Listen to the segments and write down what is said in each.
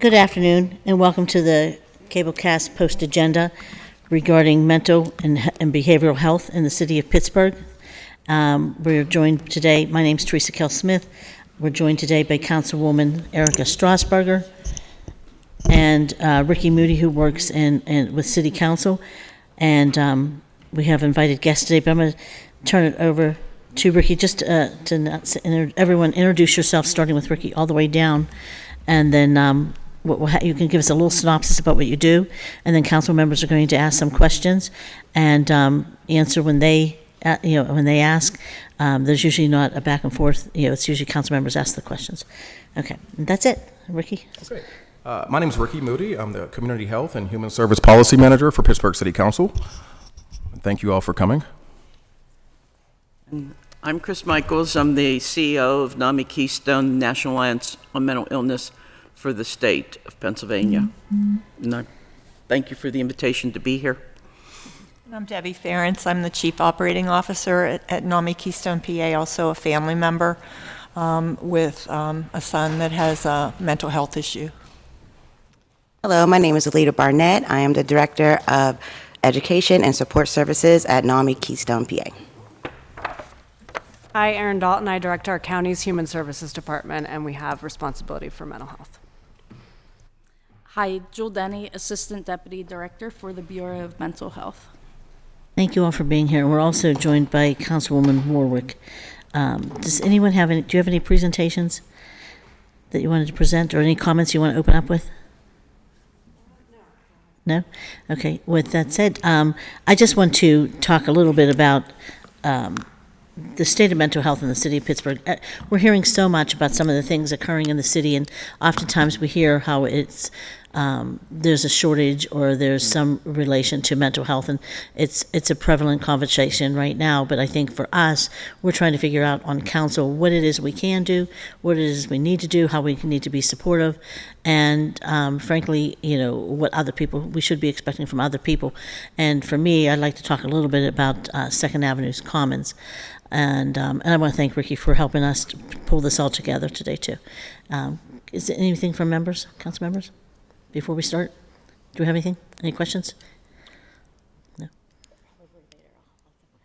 Good afternoon, and welcome to the Cablecast Post Agenda regarding mental and behavioral health in the city of Pittsburgh. We're joined today, my name is Teresa Kell-Smith. We're joined today by Councilwoman Erica Strasburger and Ricky Moody, who works with City Council. And we have invited guests today, but I'm going to turn it over to Ricky just to everyone introduce yourself, starting with Ricky all the way down, and then you can give us a little synopsis about what you do, and then council members are going to ask some questions and answer when they ask. There's usually not a back and forth. It's usually council members ask the questions. Okay, that's it, Ricky. Okay. My name is Ricky Moody. I'm the Community Health and Human Service Policy Manager for Pittsburgh City Council. Thank you all for coming. I'm Chris Michaels. I'm the CEO of NAMI Keystone National Alliance on Mental Illness for the state of Pennsylvania. And I thank you for the invitation to be here. And I'm Debbie Ferentz. I'm the Chief Operating Officer at NAMI Keystone PA, also a family member with a son that has a mental health issue. Hello, my name is Alita Barnett. I am the Director of Education and Support Services at NAMI Keystone PA. Hi, Erin Dalton. I direct our county's Human Services Department, and we have responsibility for mental health. Hi, Jewel Denny, Assistant Deputy Director for the Bureau of Mental Health. Thank you all for being here. We're also joined by Councilwoman Warwick. Does anyone have any? Do you have any presentations that you wanted to present, or any comments you want to open up with? No? Okay. With that said, I just want to talk a little bit about the state of mental health in the city of Pittsburgh. We're hearing so much about some of the things occurring in the city, and oftentimes we hear how there's a shortage or there's some relation to mental health, and it's a prevalent conversation right now. But I think for us, we're trying to figure out on council what it is we can do, what it is we need to do, how we need to be supportive, and frankly, what other people we should be expecting from other people. And for me, I'd like to talk a little bit about Second Avenue's Commons. And I want to thank Ricky for helping us to pull this all together today, too. Is there anything from members, council members, before we start? Do we have anything? Any questions? No?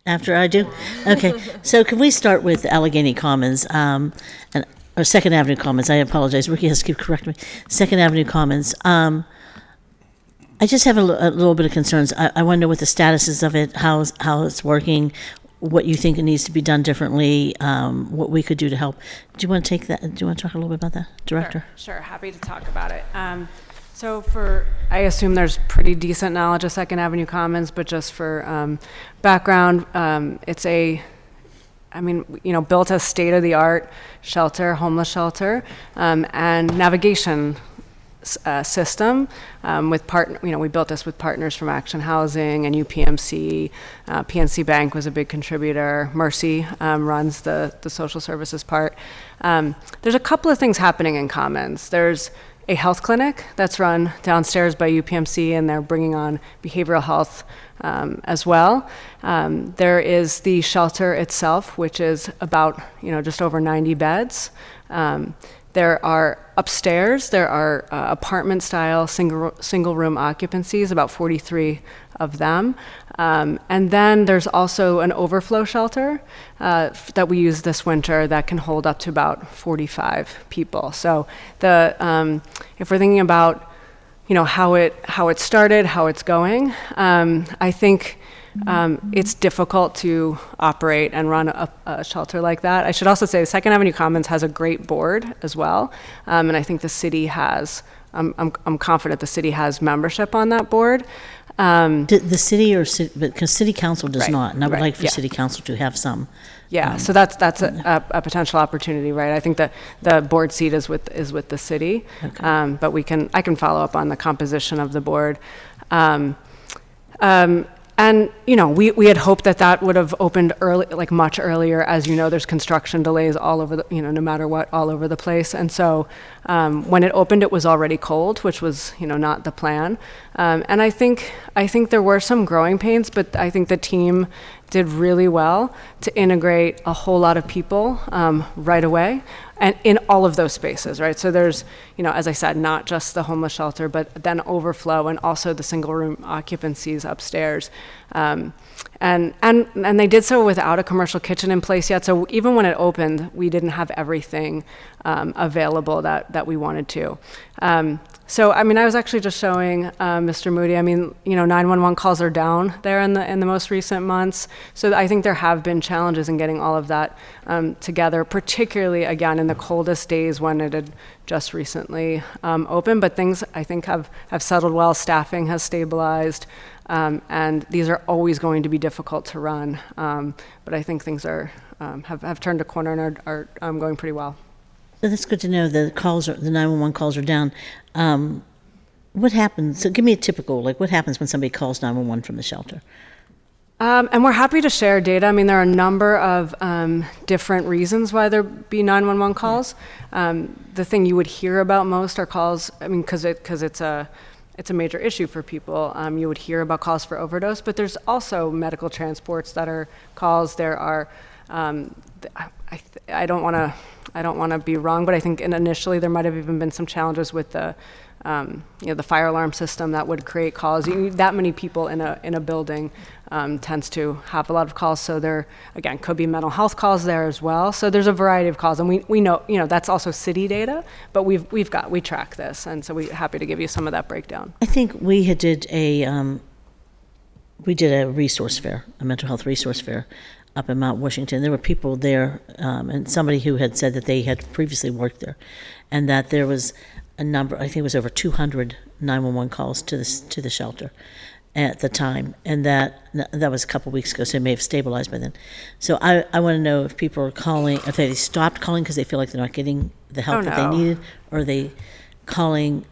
After I do? Okay. So can we start with Allegheny Commons, or Second Avenue Commons? I apologize. Ricky has to keep correcting me. Second Avenue Commons. I just have a little bit of concerns. I want to know what the status is of it, how it's working, what you think it needs to be done differently, what we could do to help. Do you want to take that? Do you want to talk a little bit about that, Director? Sure. Happy to talk about it. I assume there's pretty decent knowledge of Second Avenue Commons, but just for background, it's built a state-of-the-art shelter, homeless shelter, and navigation system we built this with partners from Action Housing and UPMC. PNC Bank was a big contributor. Mercy runs the social services part. There's a couple of things happening in Commons. There's a health clinic that's run downstairs by UPMC, and they're bringing on behavioral health as well. There is the shelter itself, which is about just over 90 beds. There are upstairs, apartment-style single-room occupancies, about 43 of them. And then there's also an overflow shelter that we use this winter that can hold up to about 45 people. So if we're thinking about how it started, how it's going, I think it's difficult to operate and run a shelter like that. I should also say Second Avenue Commons has a great board as well, and I think the city has. I'm confident the city has membership on that board. The city because City Council does Right, not, and I would right, like for yeah. City Council to have some. Yeah, so that's a potential opportunity, right? I think that the board seat is with the city, Okay. but I can follow up on the composition of the board. And we had hoped that would have opened early, like much earlier. As you know, there's construction delays all over the, no matter what, all over the place. And so when it opened, it was already cold, which was, not the plan. And I think there were some growing pains, but I think the team did really well to integrate a whole lot of people right away, and in all of those spaces, right? So there's, as I said, not just the homeless shelter, but then overflow and also the single room occupancies upstairs. And they did so without a commercial kitchen in place yet. So even when it opened, we didn't have everything available that we wanted to. So, I was actually just showing Mr. Moody, 911 calls are down there in the most recent months. So I think there have been challenges in getting all of that together, particularly, again, in the coldest days when it had just recently opened. But things, I think, have settled well. Staffing has stabilized. And these are always going to be difficult to run. But I think things have turned a corner and are going pretty well. So that's good to know. The 911 calls are down. What happens? So give me a typical, what happens when somebody calls 911 from the shelter? And we're happy to share data. There are a number of different reasons why there be 911 calls. The thing you would hear about most are calls, because it's a major issue for people. You would hear about calls for overdose, but there's also medical transports that are calls. There are, I don't want to be wrong, but I think initially there might have even been some challenges with the fire alarm system that would create calls. That many people in a building tends to have a lot of calls. So there, again, could be mental health calls there as well. So there's a variety of calls, and we know, that's also city data, but we track this, and so we're happy to give you some of that breakdown. I think we did a resource fair, a mental health resource fair up in Mount Washington. There were people there, and somebody who had said that they had previously worked there, and that there was a number, I think it was over 200 911 calls to the shelter at the time, and that was a couple weeks ago, so it may have stabilized by then. So I want to know if people are calling, if they stopped calling because they feel like they're not getting the help that they needed, or are they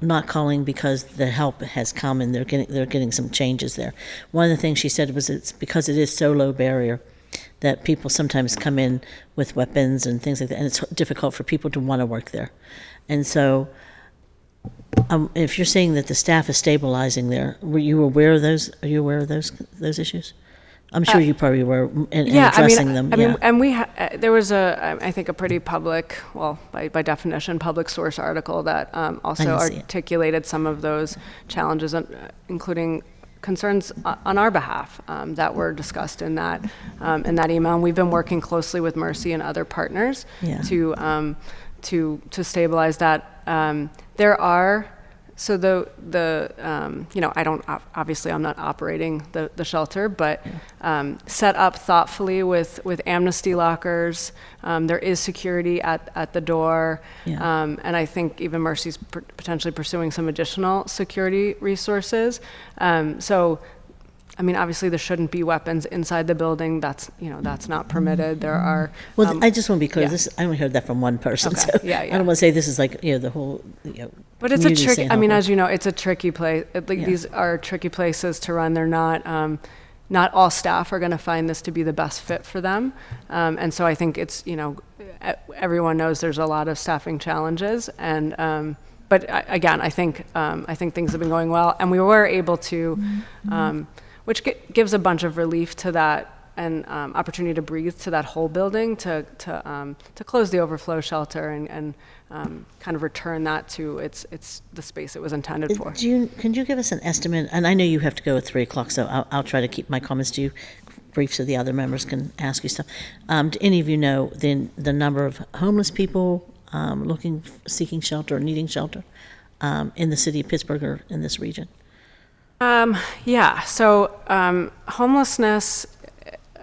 not calling because the help has come and they're getting some changes there. One of the things she said was it's because it is so low barrier that people sometimes come in with weapons and things like that, and it's difficult for people to want to work there. And so if you're saying that the staff is stabilizing there, were you aware of those? Are you aware of those issues? I'm sure you probably were in addressing them. And there was I think a pretty public, well, by definition, public source article that also articulated some of those challenges, including concerns on our behalf that were discussed in that email. And we've been working closely with Mercy and other partners to stabilize that. There are, so I don't, obviously I'm not operating the shelter, but set up thoughtfully with amnesty lockers. There is security at the door. And I think even Mercy's potentially pursuing some additional security resources. Obviously there shouldn't be weapons inside the building. That's not permitted. There are. Well, I just want to be clear. I only heard that from one person. Okay. So I don't want to say this is the whole. But it's a tricky. As you know, it's a tricky place. These are tricky places to run. They're not. Not all staff are going to find this to be the best fit for them, and so I think it's everyone knows there's a lot of staffing challenges, and but again, I think things have been going well, and we were able to. Which gives a bunch of relief to that and opportunity to breathe to that whole building to close the overflow shelter and kind of return that to its the space it was intended for. Can you give us an estimate? And I know you have to go at 3:00, so I'll try to keep my comments to you brief so the other members can ask you stuff. Do any of you know the number of homeless people seeking shelter or needing shelter in the city of Pittsburgh or in this region? So homelessness,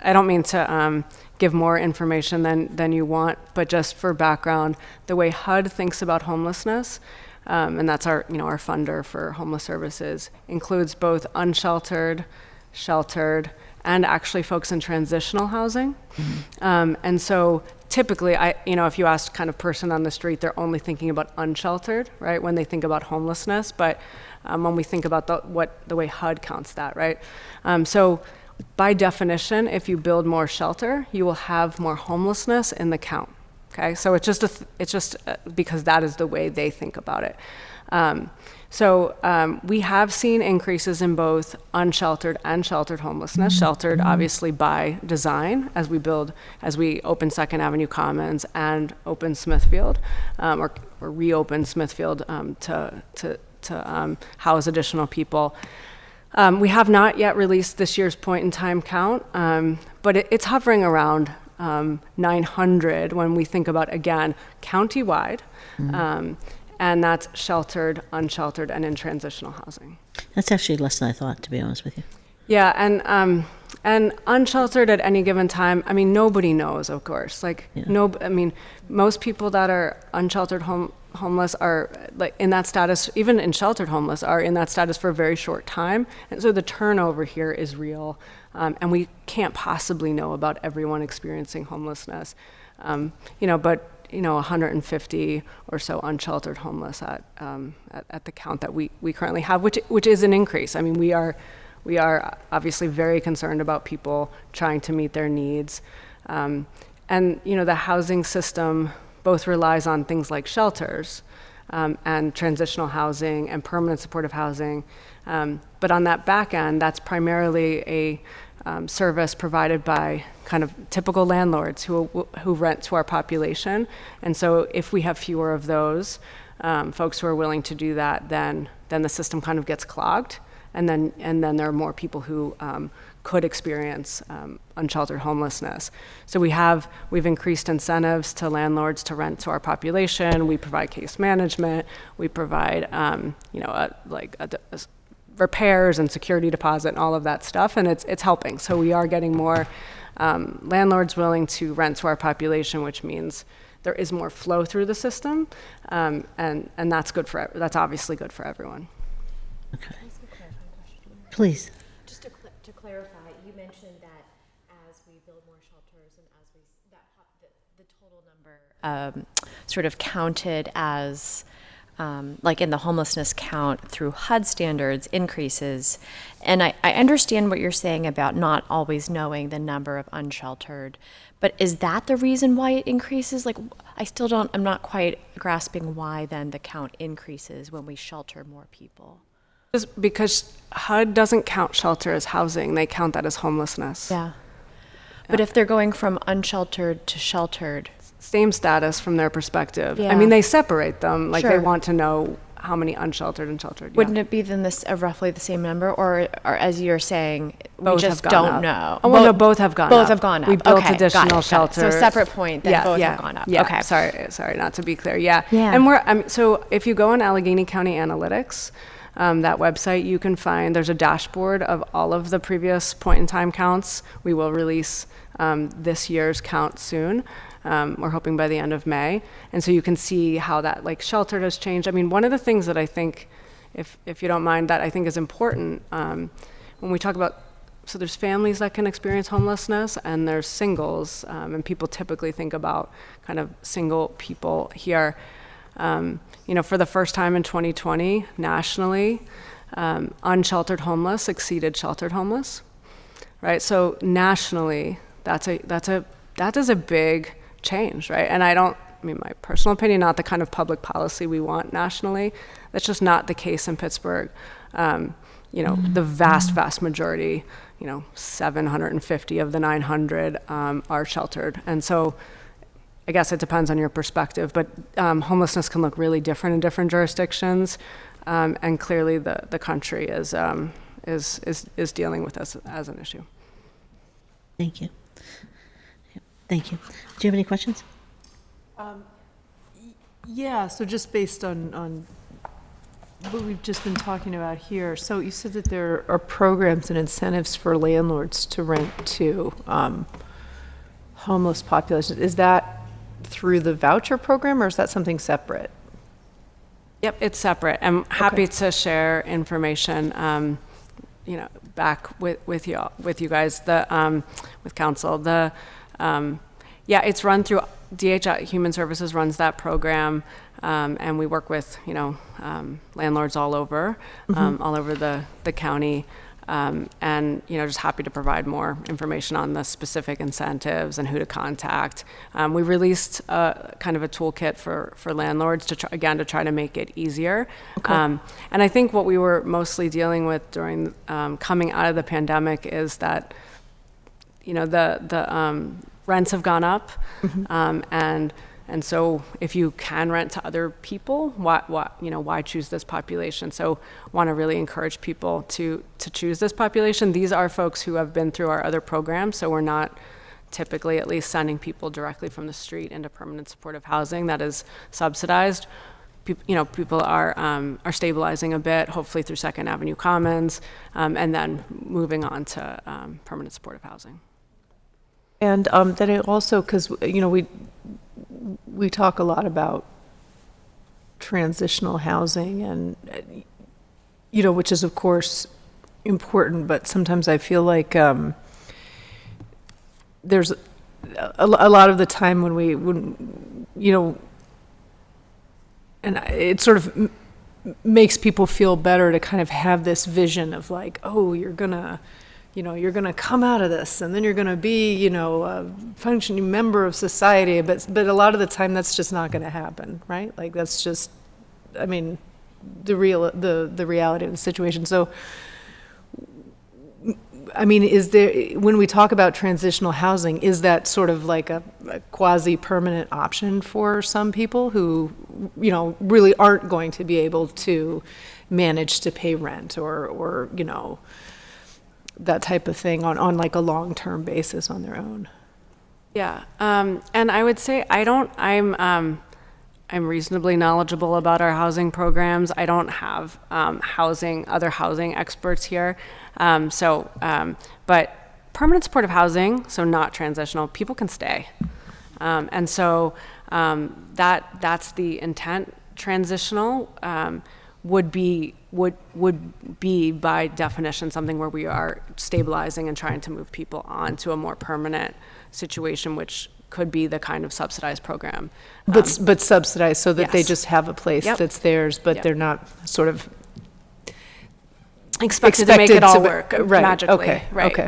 I don't mean to give more information than you want, but just for background, the way HUD thinks about homelessness, and that's our funder for homeless services, includes both unsheltered, sheltered, and actually folks in transitional housing. Mm-hmm. And so typically, if you ask kind of person on the street, they're only thinking about unsheltered, right, when they think about homelessness, but when we think about the way HUD counts that, right? So by definition, if you build more shelter, you will have more homelessness in the count. Okay, so it's just because that is the way they think about it. We have seen increases in both unsheltered and sheltered homelessness. Sheltered, obviously, by design, as we open Second Avenue Commons and open Smithfield, or reopen Smithfield to house additional people. We have not yet released this year's point-in-time count, but it's hovering around 900 when we think about, again, countywide. And that's sheltered, unsheltered, and in transitional housing. That's actually less than I thought, to be honest with you. Yeah, and unsheltered at any given time, I mean, nobody knows, of course. Most people that are unsheltered homeless are like in that status, even in sheltered homeless, are in that status for a very short time. And so the turnover here is real. And we can't possibly know about everyone experiencing homelessness. But 150 or so unsheltered homeless at the count that we currently have, which is an increase. I mean, we are obviously very concerned about people trying to meet their needs. The housing system both relies on things like shelters and transitional housing and permanent supportive housing. But on that back end, that's primarily a service provided by kind of typical landlords who rent to our population. And so if we have fewer of those folks who are willing to do that, then the system kind of gets clogged. And then there are more people who could experience unsheltered homelessness. So we've increased incentives to landlords to rent to our population. We provide case management. We provide repairs and security deposit and all of that stuff, and it's helping. So we are getting more landlords willing to rent to our population, which means there is more flow through the system, and that's that's obviously good for everyone. Okay. Please. Just to clarify, you mentioned that as we build more shelters and as the total number sort of counted as like in the homelessness count through HUD standards increases. And I understand what you're saying about not always knowing the number of unsheltered, but is that the reason why it increases? Like, I'm not quite grasping why then the count increases when we shelter more people. Just because HUD doesn't count shelter as housing, they count that as homelessness. Yeah. But if they're going from unsheltered to sheltered. Same status from their perspective. Yeah. I mean, they separate them. Like, Sure. They want to know how many unsheltered and sheltered. Wouldn't it be then roughly the same number? Or as you're saying, we Both just have gone don't up. know? Oh, well, no, both have gone up. Both have gone up. We built Okay, additional got it. shelter. So separate point, then both have gone up. Yeah. Okay. Sorry, not to be clear. Yeah. Yeah. And so if you go on Allegheny County Analytics, that website, you can find there's a dashboard of all of the previous point-in-time counts. We will release this year's count soon. We're hoping by the end of May. And so you can see how that sheltered has changed. I mean, one of the things that I think, if you don't mind, that I think is important when we talk about, so there's families that can experience homelessness and there's singles, and people typically think about kind of single people here. For the first time in 2020, nationally, unsheltered homeless exceeded sheltered homeless, right? So nationally, that is a big change, right? And my personal opinion, not the kind of public policy we want nationally. That's just not the case in Pittsburgh. The vast majority, 750 of the 900 are sheltered. And so I guess it depends on your perspective, but homelessness can look really different in different jurisdictions. And clearly the country is dealing with this as an issue. Thank you. Thank you. Do you have any questions? Yeah, so just based on what we've just been talking about here, so you said that there are programs and incentives for landlords to rent to homeless populations. Is that through the voucher program, or is that something separate? Yep, it's separate. I'm happy to share information, back with you guys, with council. It's run through DH Human Services runs that program, and we work with landlords all over the county. And, just happy to provide more information on the specific incentives and who to contact. We released kind of a toolkit for landlords to try to make it easier. Okay. And I think what we were mostly dealing with during coming out of the pandemic is that, the rents have gone up, and so if you can rent to other people, why choose this population? So want to really encourage people to choose this population. These are folks who have been through our other programs, so we're not typically at least sending people directly from the street into permanent supportive housing that is subsidized. People are stabilizing a bit, hopefully through Second Avenue Commons, and then moving on to permanent supportive housing. And then it also, because, we talk a lot about transitional housing and, which is of course important, but sometimes I feel like there's a lot of the time when and it sort of makes people feel better to kind of have this vision of like, oh, you're gonna come out of this, and then you're gonna be, a functioning member of society. But a lot of the time, that's just not gonna happen, right? Like that's just, the reality of the situation. So, is there, when we talk about transitional housing, is that sort of like a quasi-permanent option for some people who, really aren't going to be able to manage to pay rent or that type of thing on like a long-term basis on their own? Yeah, and I would say I'm reasonably knowledgeable about our housing programs. I don't have other housing experts here. But permanent supportive housing, so not transitional, people can stay. And so that's the intent. Transitional would be by definition something where we are stabilizing and trying to move people on to a more permanent situation, which could be the kind of subsidized program. But subsidized so that yes. they just have a place that's theirs, but Yep. they're not sort of expected to make it all to be- work right, magically. okay, Right. okay.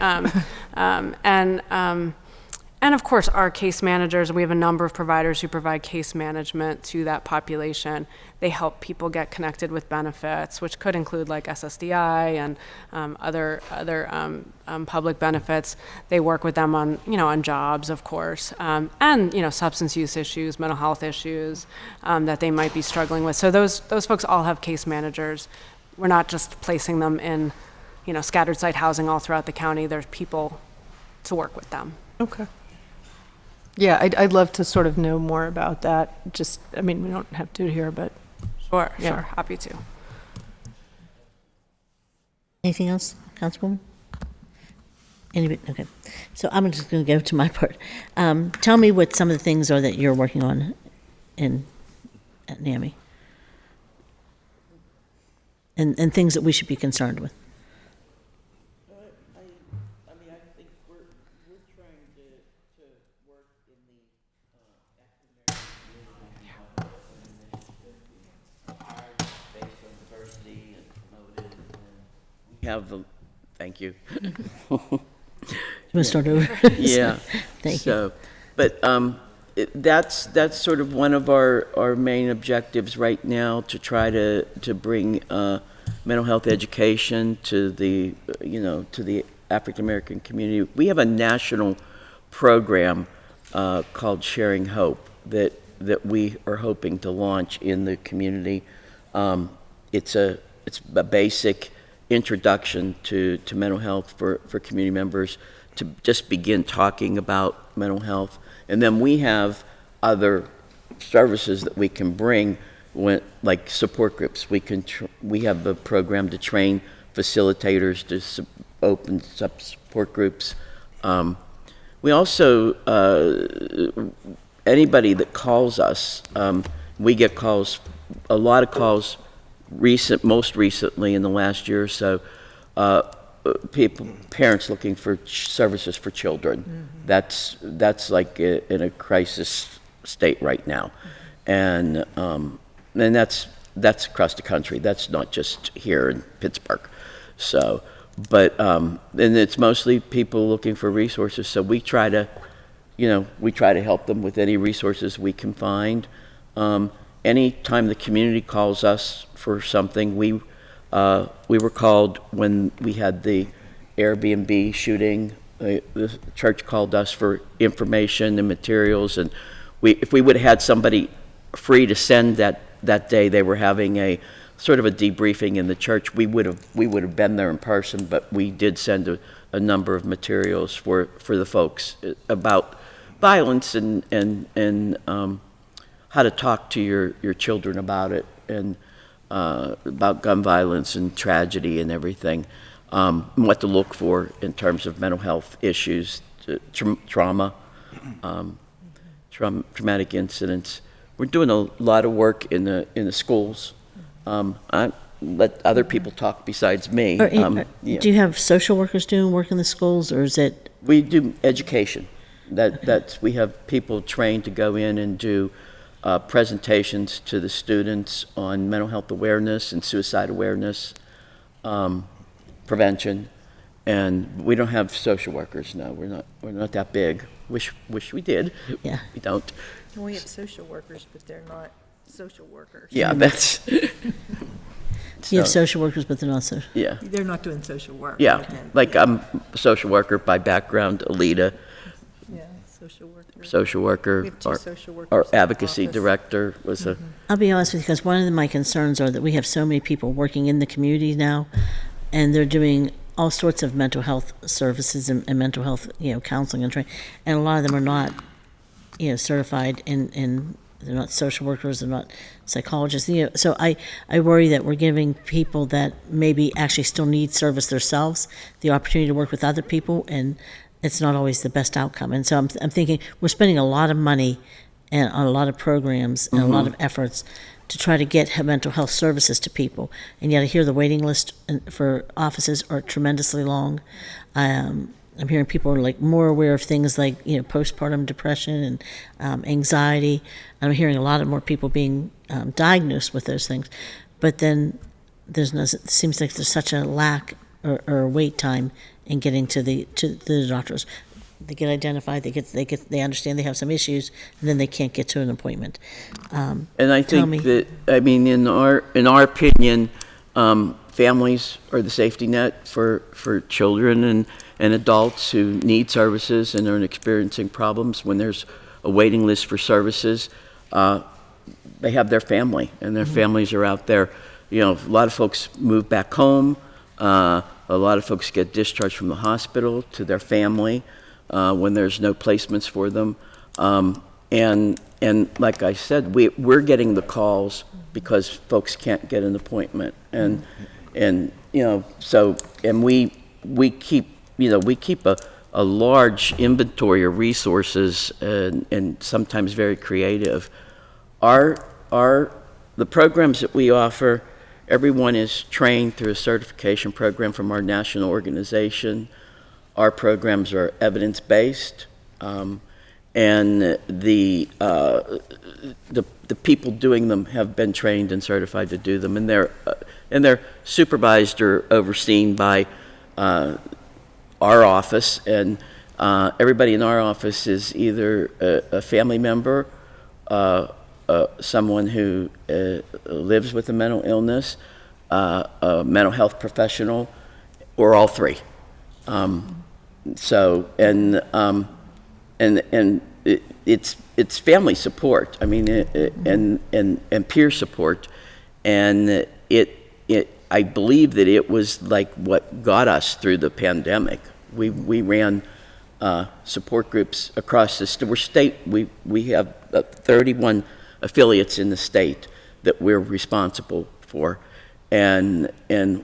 And of course, our case managers, we have a number of providers who provide case management to that population. They help people get connected with benefits, which could include like SSDI and other public benefits. They work with them on jobs, of course, and substance use issues, mental health issues that they might be struggling with. So those folks all have case managers. We're not just placing them in, scattered site housing all throughout the county. There's people to work with them. Okay. Yeah, I'd love to sort of know more about that. Just, we don't have to do it here, but Sure, Yeah. happy to. Anything else, Councilwoman? Anybody? Okay. So I'm just going to go to my part. Tell me what some of the things are that you're working on at NAMI. And things that we should be concerned with. I think we're trying to work in the based on diversity and promoted. And we have the, thank you. You want to start over? Yeah. Thank you. But that's sort of one of our main objectives right now, to try to bring mental health education to the African American community. We have a national program called Sharing Hope that we are hoping to launch in the community. It's a basic introduction to mental health for community members, to just begin talking about mental health. And then we have other services that we can bring, like support groups. We have a program to train facilitators to open support groups. We also, anybody that calls us, we get calls, a lot of calls, most recently in the last year or so, parents looking for services for children. Mm-hmm. That's like in a crisis state right now, and that's across the country. That's not just here in Pittsburgh. So and it's mostly people looking for resources. So we try to, help them with any resources we can find. Anytime the community calls us for something, we were called when we had the Airbnb shooting. The church called us for information and materials, and if we would have had somebody free to send that day, they were having a sort of a debriefing in the church, we would have been there in person, but we did send a number of materials for the folks about violence and how to talk to your children about it, and about gun violence and tragedy and everything, and what to look for in terms of mental health issues, trauma, traumatic incidents. We're doing a lot of work in the schools. I let other people talk besides me. Do you have social workers doing work in the schools, or is it? We do education. We have people trained to go in and do presentations to the students on mental health awareness and suicide awareness, prevention, and we don't have social workers. No, we're not that big. Wish we did. Yeah. We don't. We have social workers, but they're not social workers. Yeah, that's. You have social workers, but they're not social. Yeah. They're not doing social work. Yeah, like I'm a social worker by background, Alita, Yeah, social worker. social worker, We have two social workers our in the advocacy office. director was a. I'll be honest with you, because one of my concerns are that we have so many people working in the community now, and they're doing all sorts of mental health services and mental health, counseling and training, and a lot of them are not, certified in they're not social workers, they're not psychologists. So I worry that we're giving people that maybe actually still need service themselves the opportunity to work with other people, and it's not always the best outcome. And so I'm thinking we're spending a lot of money and on a lot of programs and a lot of efforts to try to get mental health services to people, and yet I hear the waiting list for offices are tremendously long. I'm hearing people are like more aware of things like postpartum depression and anxiety. I'm hearing a lot of more people being diagnosed with those things, but then it seems like there's such a lack or wait time in getting to the doctors. They get identified, they understand they have some issues, and then they can't get to an appointment. And I think me. in our opinion, families are the safety net for children and adults who need services and are experiencing problems. When there's a waiting list for services, they have their family, and their families are out there. A lot of folks move back home. A lot of folks get discharged from the hospital to their family when there's no placements for them. And like I said, we're getting the calls because folks can't get an appointment, and we keep a large inventory of resources, and sometimes very creative. The programs that we offer, everyone is trained through a certification program from our national organization. Our programs are evidence-based, and the people doing them have been trained and certified to do them, and they're supervised or overseen by our office, and everybody in our office is either a family member, someone who lives with a mental illness, a mental health professional, or all three. It's family support. I mean, and peer support, and I believe that it was like what got us through the pandemic. We ran support groups across the state. We have 31 affiliates in the state that we're responsible for, and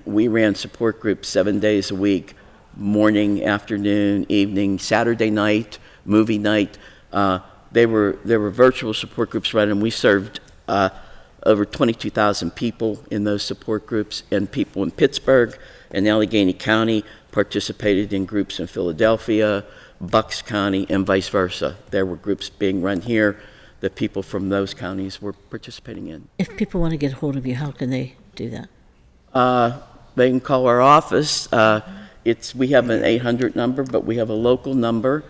we ran support groups 7 days a week, morning, afternoon, evening, Saturday night, movie night. There were virtual support groups running, and we served over 22,000 people in those support groups, and people in Pittsburgh and Allegheny County participated in groups in Philadelphia, Bucks County, and vice versa. There were groups being run here that people from those counties were participating in. If people want to get a hold of you, how can they do that? They can call our office. we have an 800 number, but we have a local number.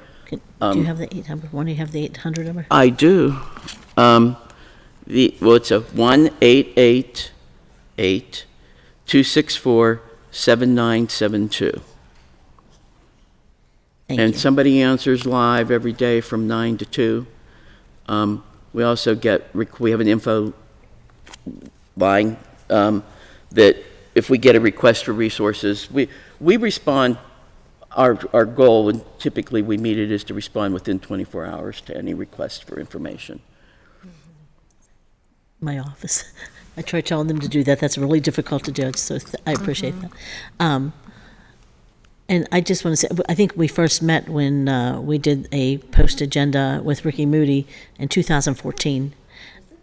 Do you have the 800? Want to have the 800 number? I do. It's a 1-888-264-7972. Thank And you. somebody answers live every day from 9 to 2. We also we have an info line that if we get a request for resources, we respond. Our goal, and typically we meet it, is to respond within 24 hours to any request for information. My office. I try telling them to do that. That's really difficult to do, so I appreciate that. And I just want to say, I think we first met when we did a post-agenda with Ricky Moody in 2014.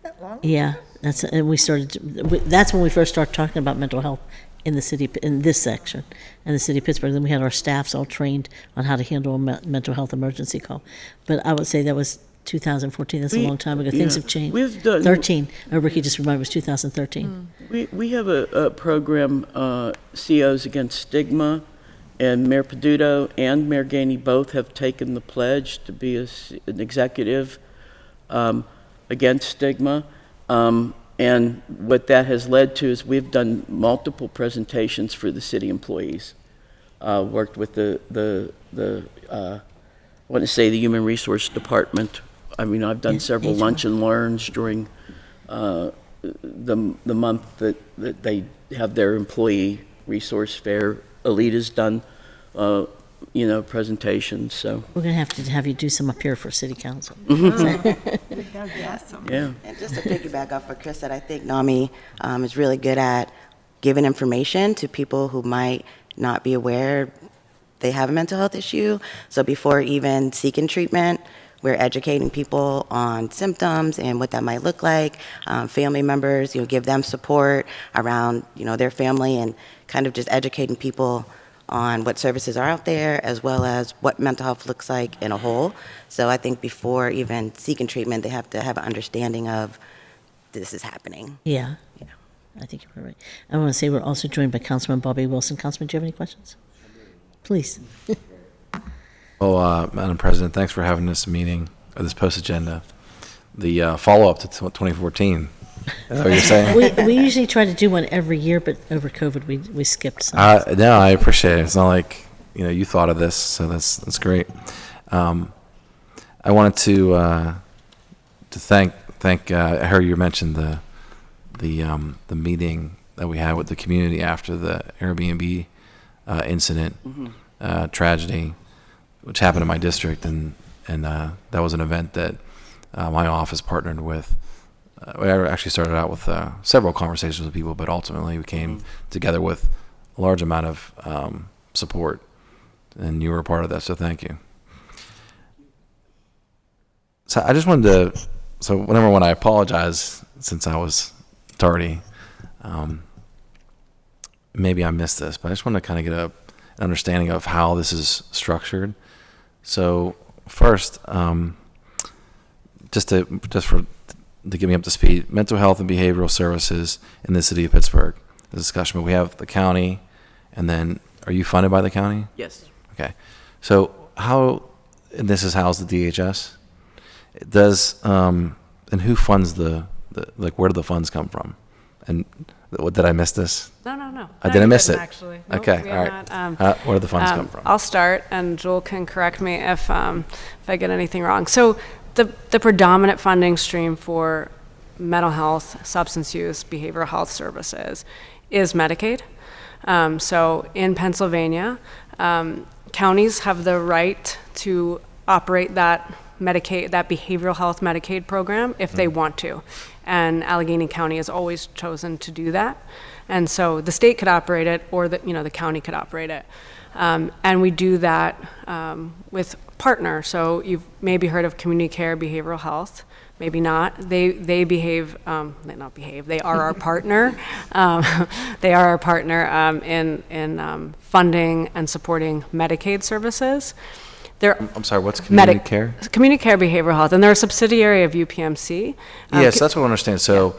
That long? Yeah, that's when we first started talking about mental health in the city, in this section, in the city of Pittsburgh. Then we had our staffs all trained on how to handle a mental health emergency call. But I would say that was 2014. That's a long time ago. Things have changed. We've done 13. Ricky just reminded me, it was 2013. We have a program, COs Against Stigma, and Mayor Peduto and Mayor Gainey both have taken the pledge to be an executive against stigma. And what that has led to is we've done multiple presentations for the city employees. Worked with the I want to say the Human Resource Department. I mean, I've done several HR. lunch and learns during the month that they have their employee resource fair. Alita's done, presentations, so. We're going to have you do some up here for city council. Yeah. And just to piggyback off what Chris said, I think NAMI is really good at giving information to people who might not be aware they have a mental health issue. So before even seeking treatment, we're educating people on symptoms and what that might look like. Family members, give them support around, their family, and kind of just educating people on what services are out there, as well as what mental health looks like in a whole. So I think before even seeking treatment, they have to have an understanding of this is happening. Yeah. I think you're right. I want to say we're also joined by Councilman Bobby Wilson. Councilman, do you have any questions? Please. Well, Madam President, thanks for having this meeting, or this post-agenda. The follow-up to 2014, is that what you're saying? we usually try to do one every year, but over COVID, we skipped some. No, I appreciate it. It's not like, you thought of this, so that's great. I wanted to thank, I heard you mentioned the meeting that we had with the community after the Airbnb incident, tragedy, which happened in my district, and that was an event that my office partnered with. We actually started out with several conversations with people, but ultimately we came together with a large amount of support, and you were a part of that, so thank you. So I just wanted to, when I apologize, since I was tardy, maybe I missed this, but I just want to kind of get an understanding of how this is structured. So first, just to get me up to speed, mental health and behavioral services in the city of Pittsburgh, the discussion, but we have the county, and then are you funded by the county? Yes. Okay. So and this is housed at DHS, and who funds where do the funds come from? And did I miss this? No. I didn't miss it. Actually. Nope, Okay, we all have right. not, Where do the funds come from? I'll start, and Joel can correct me if I get anything wrong. So the predominant funding stream for mental health, substance use, behavioral health services is Medicaid. So in Pennsylvania, counties have the right to operate that behavioral health Medicaid program if they want to. And Allegheny County has always chosen to do that. And so the state could operate it, or the county could operate it. And we do that with partner. So you've maybe heard of Community Care Behavioral Health, maybe not. They are our partner. They are our partner in funding and supporting Medicaid services. I'm sorry, what's community care? Community Care Behavioral Health, and they're a subsidiary of UPMC. Yes, that's what I understand. So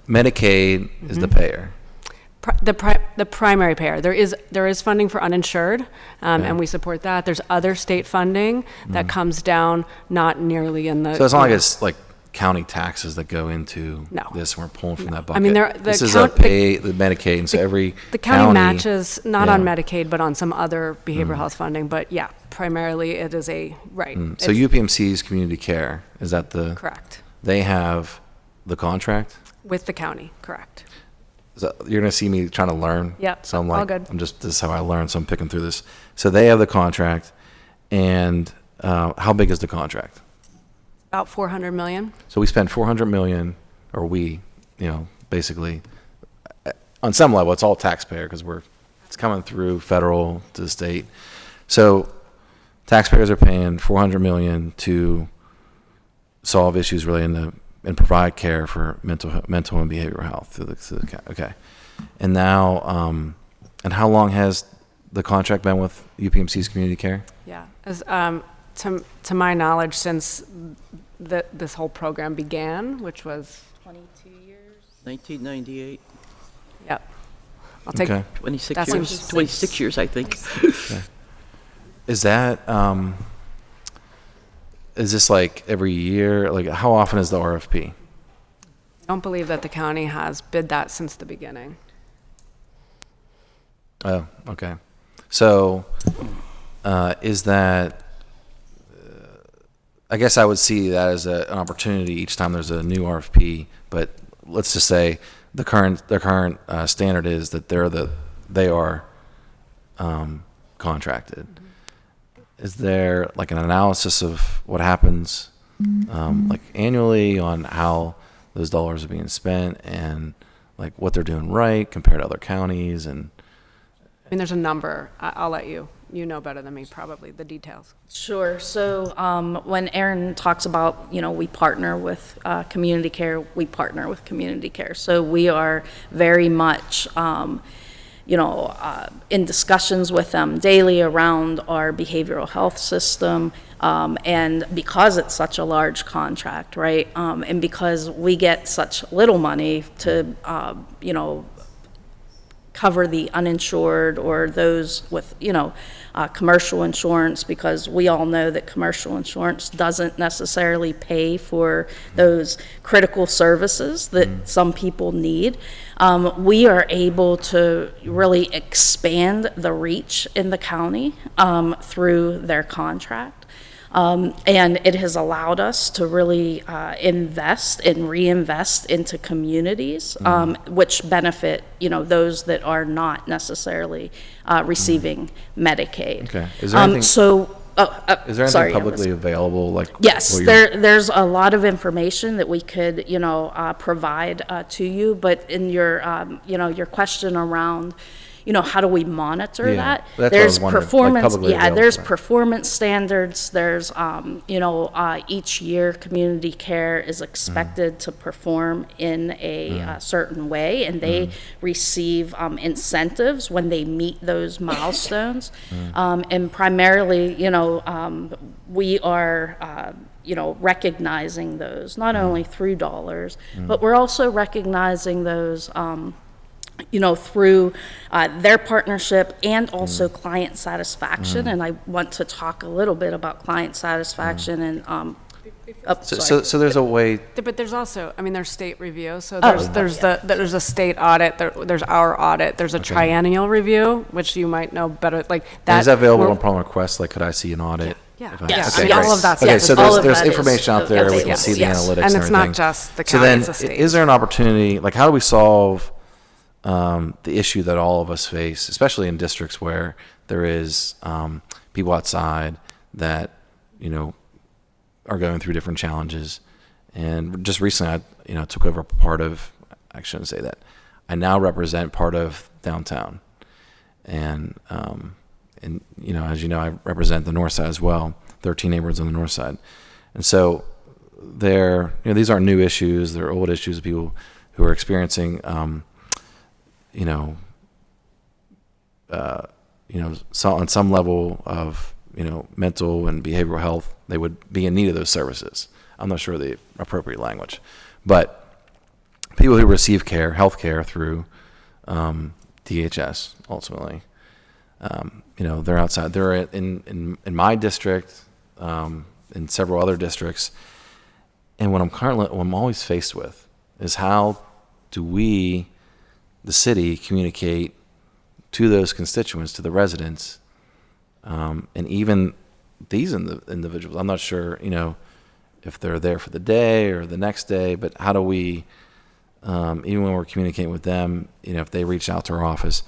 Medicaid is the payer. The primary payer. There is funding for uninsured, and we support that. There's other state funding that comes down, not nearly in the. So it's not like it's like county taxes that go into No. this. We're pulling from that bucket. I mean, this is the Medicaid, and so every the county matches not on Yeah. Medicaid, but on some other behavioral health funding. But yeah, primarily it is a right. So It's UPMC's community care, is that the? correct They have the contract? with the county. Correct. So you're going to see me trying to learn. Yep, So I'm all like, good. this is how I learn. So I'm picking through this. So they have the contract, and how big is the contract? About 400 million. So we spend 400 million, or we, basically, on some level, it's all taxpayer because it's coming through federal to the state. So taxpayers are paying 400 million to solve issues really and provide care for mental and behavioral health through the okay. And now, and how long has the contract been with UPMC's community care? Yeah. As to my knowledge, since this whole program began, which was 22 years? 1998, yep. I'll take. Okay. 26 That years, seems- 26 years, I think. Is that is this like every year? Like how often is the RFP? I don't believe that the county has bid that since the beginning. Oh, okay. So, is that? I guess I would see that as an opportunity each time there's a new RFP. But let's just say the current standard is that they are contracted. Is there like an analysis of what happens, like annually, on how those dollars are being spent and like what they're doing right compared to other counties? And I mean, there's a number. I'll let you. You know better than me, probably, the details. Sure. So when Aaron talks about, we partner with community care, we partner with community care. So we are very much, in discussions with them daily around our behavioral health system. And because it's such a large contract, right? And because we get such little money to, cover the uninsured or those with, commercial insurance, because we all know that commercial insurance doesn't necessarily pay for those critical services that some people need. We are able to really expand the reach in the county through their contract. And it has allowed us to really invest and reinvest into communities, which benefit, those that are not necessarily receiving Medicaid. Okay. Is there anything? Is Is there anything publicly available? Like Yes, what you're- there's a lot of information that we could, provide to you. But in your, your question around, how do we monitor Yeah, that? that's what I There's was wondering, like performance, publicly available, there's right. performance standards. There's, each year community care is expected to perform in a certain way, and they receive incentives when they meet those milestones. And primarily, we are, recognizing those, not only through dollars, but we're also recognizing those, through their partnership and also client satisfaction. And I want to talk a little bit about client satisfaction and, So there's a way. But there's also, there's state review. So Oh, there's a state audit. There's our audit. There's a triennial review, which you might know better. Like that. And is that available we're- upon request? Like, could I see an audit? Yeah. If I- Yes. Okay, Yes. great. All of that's- Okay, yes, so all of there's that is information out there. We can see the yes. analytics And and it's not everything. just the So county, then, it's the state. is there an opportunity? Like, how do we solve the issue that all of us face, especially in districts where there is people outside that are going through different challenges? And just recently, I took over part of. I shouldn't say that. I now represent part of downtown, and as you know, I represent the north side as well. 13 neighborhoods on the north side, and so these aren't new issues. They're old issues of people who are experiencing, so on some level of mental and behavioral health, they would be in need of those services. I'm not sure the appropriate language, but people who receive care, health care through DHS ultimately. They're outside. They're in my district, in several other districts. And what I'm always faced with is how do we, the city, communicate to those constituents, to the residents, and even these individuals. I'm not sure, if they're there for the day or the next day, but how do we, even when we're communicating with them, if they reach out to our office.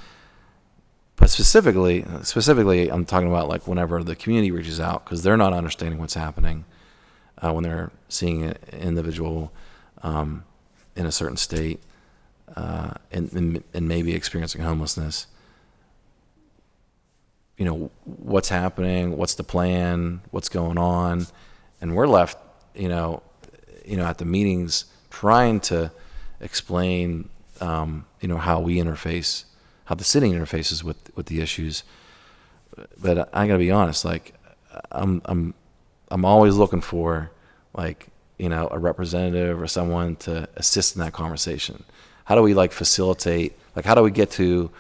But specifically, I'm talking about like whenever the community reaches out, because they're not understanding what's happening when they're seeing an individual in a certain state and maybe experiencing homelessness. What's happening? What's the plan? What's going on? And we're left, at the meetings trying to explain, how we interface, how the city interfaces with the issues. But I gotta be honest, like I'm always looking for a representative or someone to assist in that conversation. How do we facilitate, how do we get to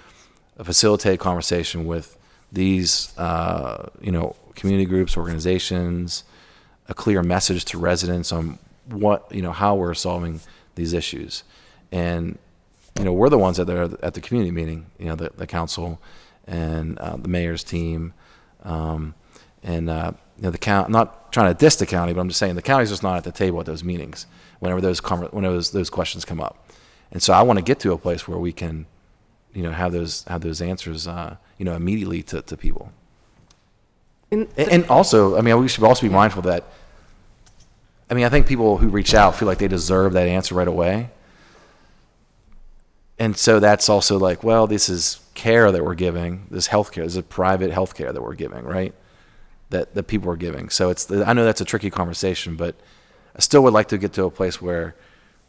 a facilitated conversation with these, community groups, organizations, a clear message to residents on what, how we're solving these issues. And, we're the ones that are at the community meeting, the council and the mayor's team. The county, I'm not trying to diss the county, but I'm just saying the county's just not at the table at those meetings whenever those questions come up. And so I want to get to a place where we can, have those answers, immediately to people. And also, we should also be mindful that, I think people who reach out feel like they deserve that answer right away. And so that's also this is care that we're giving, this healthcare, this is private healthcare that we're giving, right? That people are giving. So I know that's a tricky conversation, but I still would like to get to a place where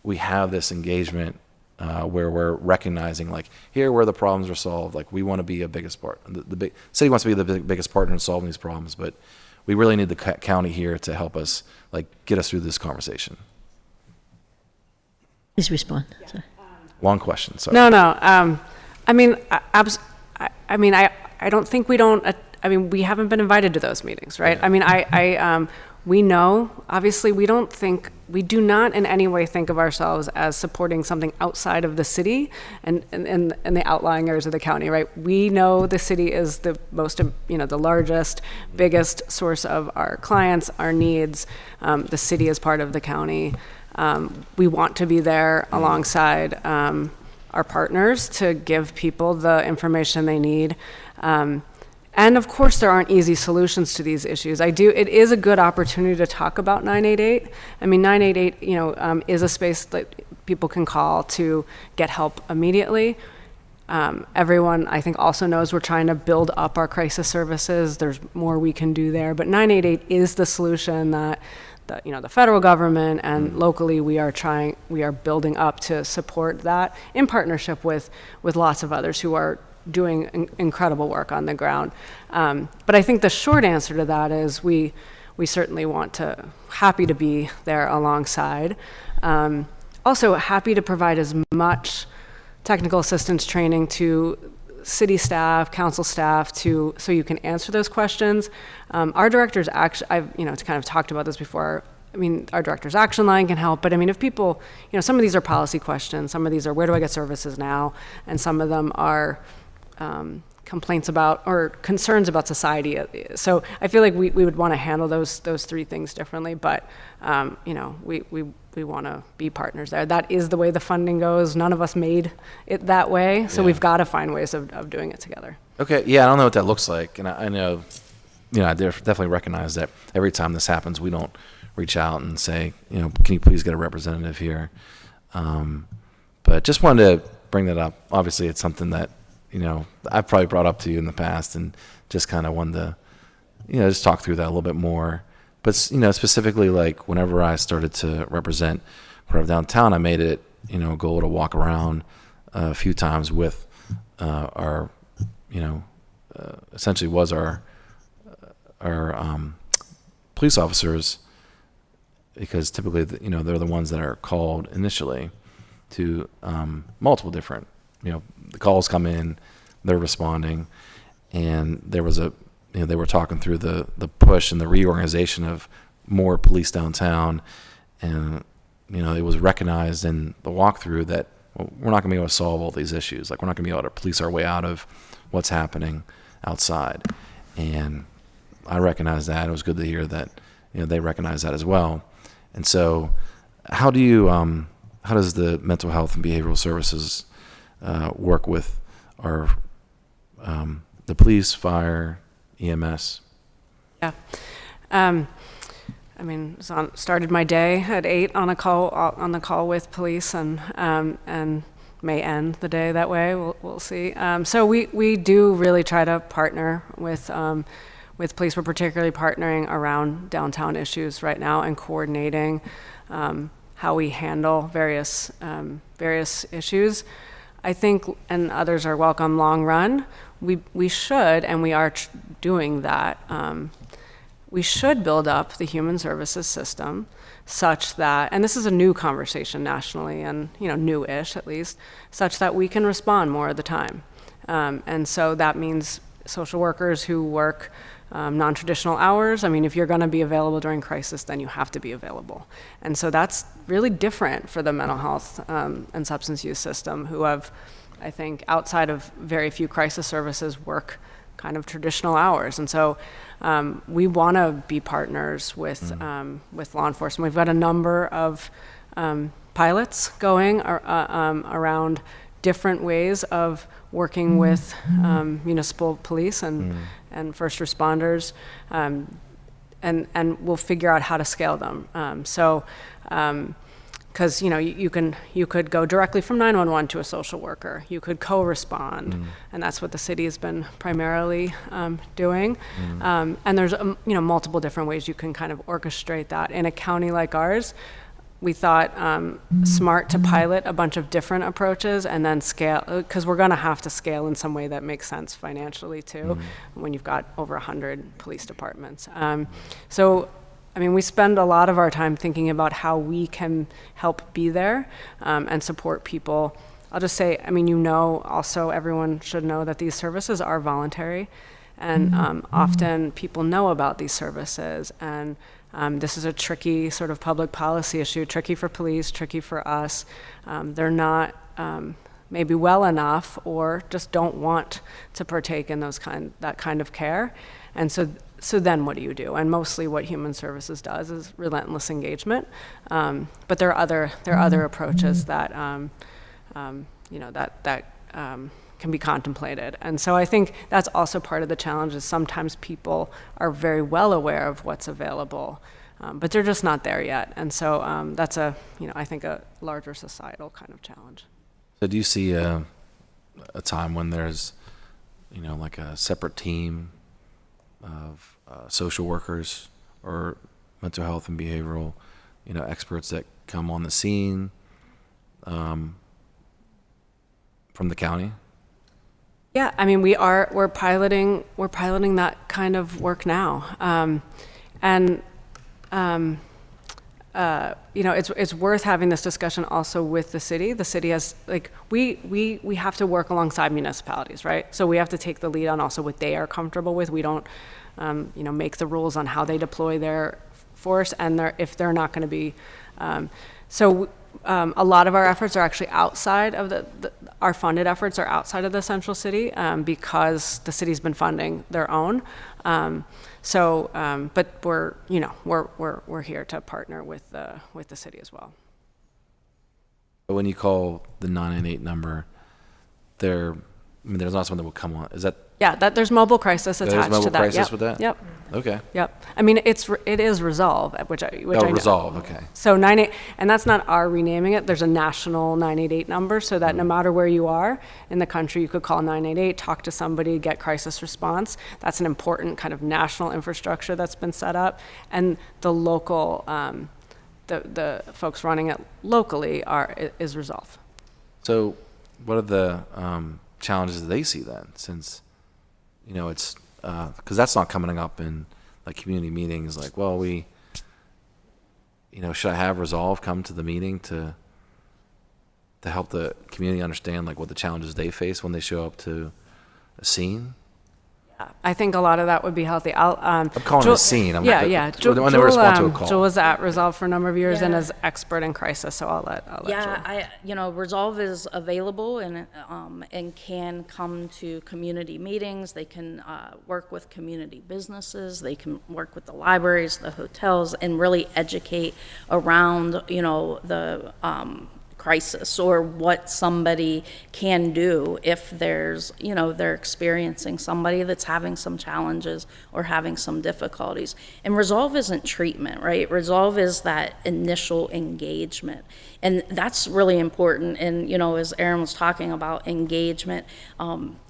we have this engagement where we're recognizing here where the problems are solved. We want to be a biggest part. The city wants to be the biggest partner in solving these problems, but we really need the county here to help us get us through this conversation. Please respond. Sorry. Long question. Sorry. No. I don't think we haven't been invited to those meetings, right? Yeah. We know, obviously, we do not in any way think of ourselves as supporting something outside of the city and the outlying areas of the county, right? We know the city is the most, the largest, biggest source of our clients, our needs. The city is part of the county. We want to be there alongside our partners to give people the information they need. And of course, there aren't easy solutions to these issues. It is a good opportunity to talk about 988. 988, is a space that people can call to get help immediately. Everyone, I think, also knows we're trying to build up our crisis services. There's more we can do there, but 988 is the solution that the federal government and locally we are building up to support that in partnership with lots of others who are doing incredible work on the ground. But I think the short answer to that is we certainly happy to be there alongside. Also happy to provide as much technical assistance training to city staff, council staff, so you can answer those questions. Our director's I've kind of talked about this before. Our director's action line can help, but if people, some of these are policy questions, some of these are where do I get services now, and some of them are complaints about or concerns about society. So I feel like we would want to handle those three things differently, but we want to be partners there. That is the way the funding goes. None of us made it that way, so we've got to find ways of doing it together. Okay, yeah, I don't know what that looks like, and I know, I definitely recognize that every time this happens, we don't reach out and say, can you please get a representative here? But just wanted to bring that up. Obviously, it's something that I've probably brought up to you in the past, and just kind of wanted to, just talk through that a little bit more. But specifically, whenever I started to represent part of downtown, I made it, a goal to walk around a few times with our, essentially was our police officers, because typically, they're the ones that are called initially to multiple different the calls come in, they're responding, and there was they were talking through the push and the reorganization of more police downtown, and it was recognized in the walkthrough that we're not going to be able to solve all these issues. Like, we're not going to be able to police our way out of what's happening outside. And I recognize that. It was good to hear that they recognize that as well. And so, how does the mental health and behavioral services work with our the police, fire, EMS? Yeah. Started my day at 8 on the call with police, and may end the day that way. We'll see. So we do really try to partner with police. We're particularly partnering around downtown issues right now and coordinating how we handle various issues. I think, and others are welcome long run, we should, and we are doing that. We should build up the human services system such that, and this is a new conversation nationally, and new-ish at least, such that we can respond more of the time. And so that means social workers who work non-traditional hours. I mean, if you're going to be available during crisis, then you have to be available. And so that's really different for the mental health and substance use system, who have, I think, outside of very few crisis services, work kind of traditional hours. And so we want to be partners with law enforcement. We've got a number of pilots going around different ways of working with municipal police and first responders, and we'll figure out how to scale them. Because you could go directly from 911 to a social worker. You could co-respond, and that's what the city has been primarily doing. And there's multiple different ways you can kind of orchestrate that. In a county like ours, we thought smart to pilot a bunch of different approaches and then scale, because we're going to have to scale in some way that makes sense financially too, when you've got over 100 police departments. We spend a lot of our time thinking about how we can help be there and support people. I'll just say, also everyone should know that these services are voluntary, and often people know about these services, and this is a tricky sort of public policy issue, tricky for police, tricky for us. They're not maybe well enough, or just don't want to partake in that kind of care. And so then what do you do? And mostly what human services does is relentless engagement. But there are other approaches that can be contemplated. And so I think that's also part of the challenge, is sometimes people are very well aware of what's available, but they're just not there yet. And so that's I think a larger societal kind of challenge. So do you see a time when there's, like a separate team of social workers or mental health and behavioral, experts that come on the scene from the county? Yeah, we're piloting that kind of work now, it's worth having this discussion also with the city. The city has, we have to work alongside municipalities, right? So we have to take the lead on also what they are comfortable with. We don't, make the rules on how they deploy their force, and if they're not going to be. A lot of our efforts are actually outside of our funded efforts are outside of the central city, because the city's been funding their own. But we're here to partner with the city as well. But when you call the 998 number, there's not someone that will come on. Is that? Yeah, there's mobile crisis attached to that. There's mobile crisis yep. with that? Yep. Okay. Yep. it is Resolve, which I know. Resolve. Okay. So 98, and that's not our renaming it. There's a national 988 number, so that no matter where you are in the country, you could call 988, talk to somebody, get crisis response. That's an important kind of national infrastructure that's been set up, and the local, the folks running it locally is Resolve. So, what are the challenges they see then, since it's because that's not coming up in like community meetings, like, well, should I have Resolve come to the meeting to to help the community understand like what the challenges they face when they show up to a scene? I think a lot of that would be healthy. I'm calling it a scene. Yeah. When they respond to a call. Joel was at Resolve for a number of years and Yeah. is expert in crisis, so I'll let Joel. Yeah, Resolve is available and can come to community meetings. They can work with community businesses. They can work with the libraries, the hotels, and really educate around, the crisis or what somebody can do if there's, they're experiencing somebody that's having some challenges or having some difficulties. And Resolve isn't treatment, right? Resolve is that initial engagement. And that's really important. And, as Erin was talking about engagement,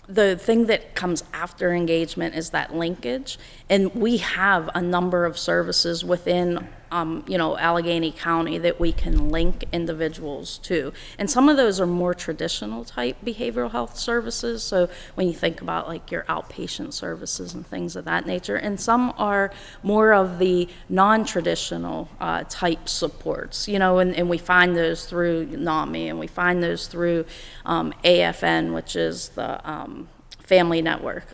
the thing that comes after engagement is that linkage. And we have a number of services within Allegheny County that we can link individuals to. And some of those are more traditional type behavioral health services. So when you think about like your outpatient services and things of that nature, and some are more of the non-traditional type supports, and we find those through NAMI, and we find those through AFN, which is the Family Network.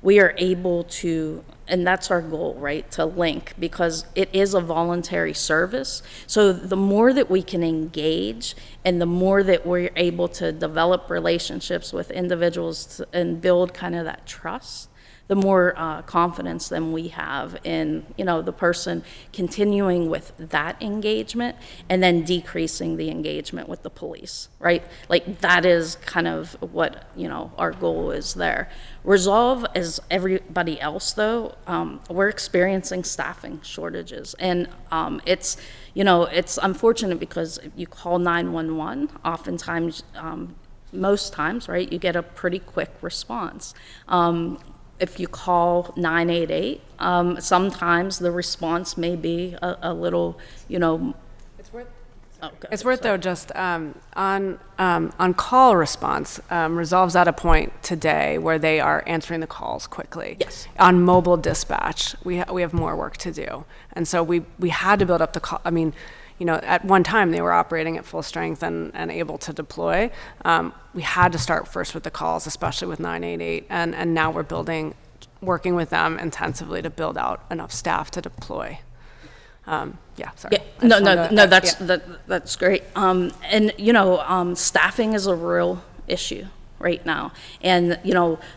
We are able to, and that's our goal, right, to link, because it is a voluntary service. So the more that we can engage and the more that we're able to develop relationships with individuals and build kind of that trust, the more confidence then we have in, the person continuing with that engagement and then decreasing the engagement with the police, right? Like that is kind of what, our goal is there. Resolve, as everybody else though, we're experiencing staffing shortages. And it's unfortunate because you call 911, oftentimes, most times, right, you get a pretty quick response. If you call 988, sometimes the response may be a little, It's worth though just on call response. Resolve's at a point today where they are answering the calls quickly. Yes. On mobile dispatch, we have more work to do, and so we had to build up the call. I mean, at one time they were operating at full strength and able to deploy. We had to start first with the calls, especially with 988, and now we're working with them intensively to build out enough staff to deploy. Sorry. Yeah, that's great. Staffing is a real issue right now. And,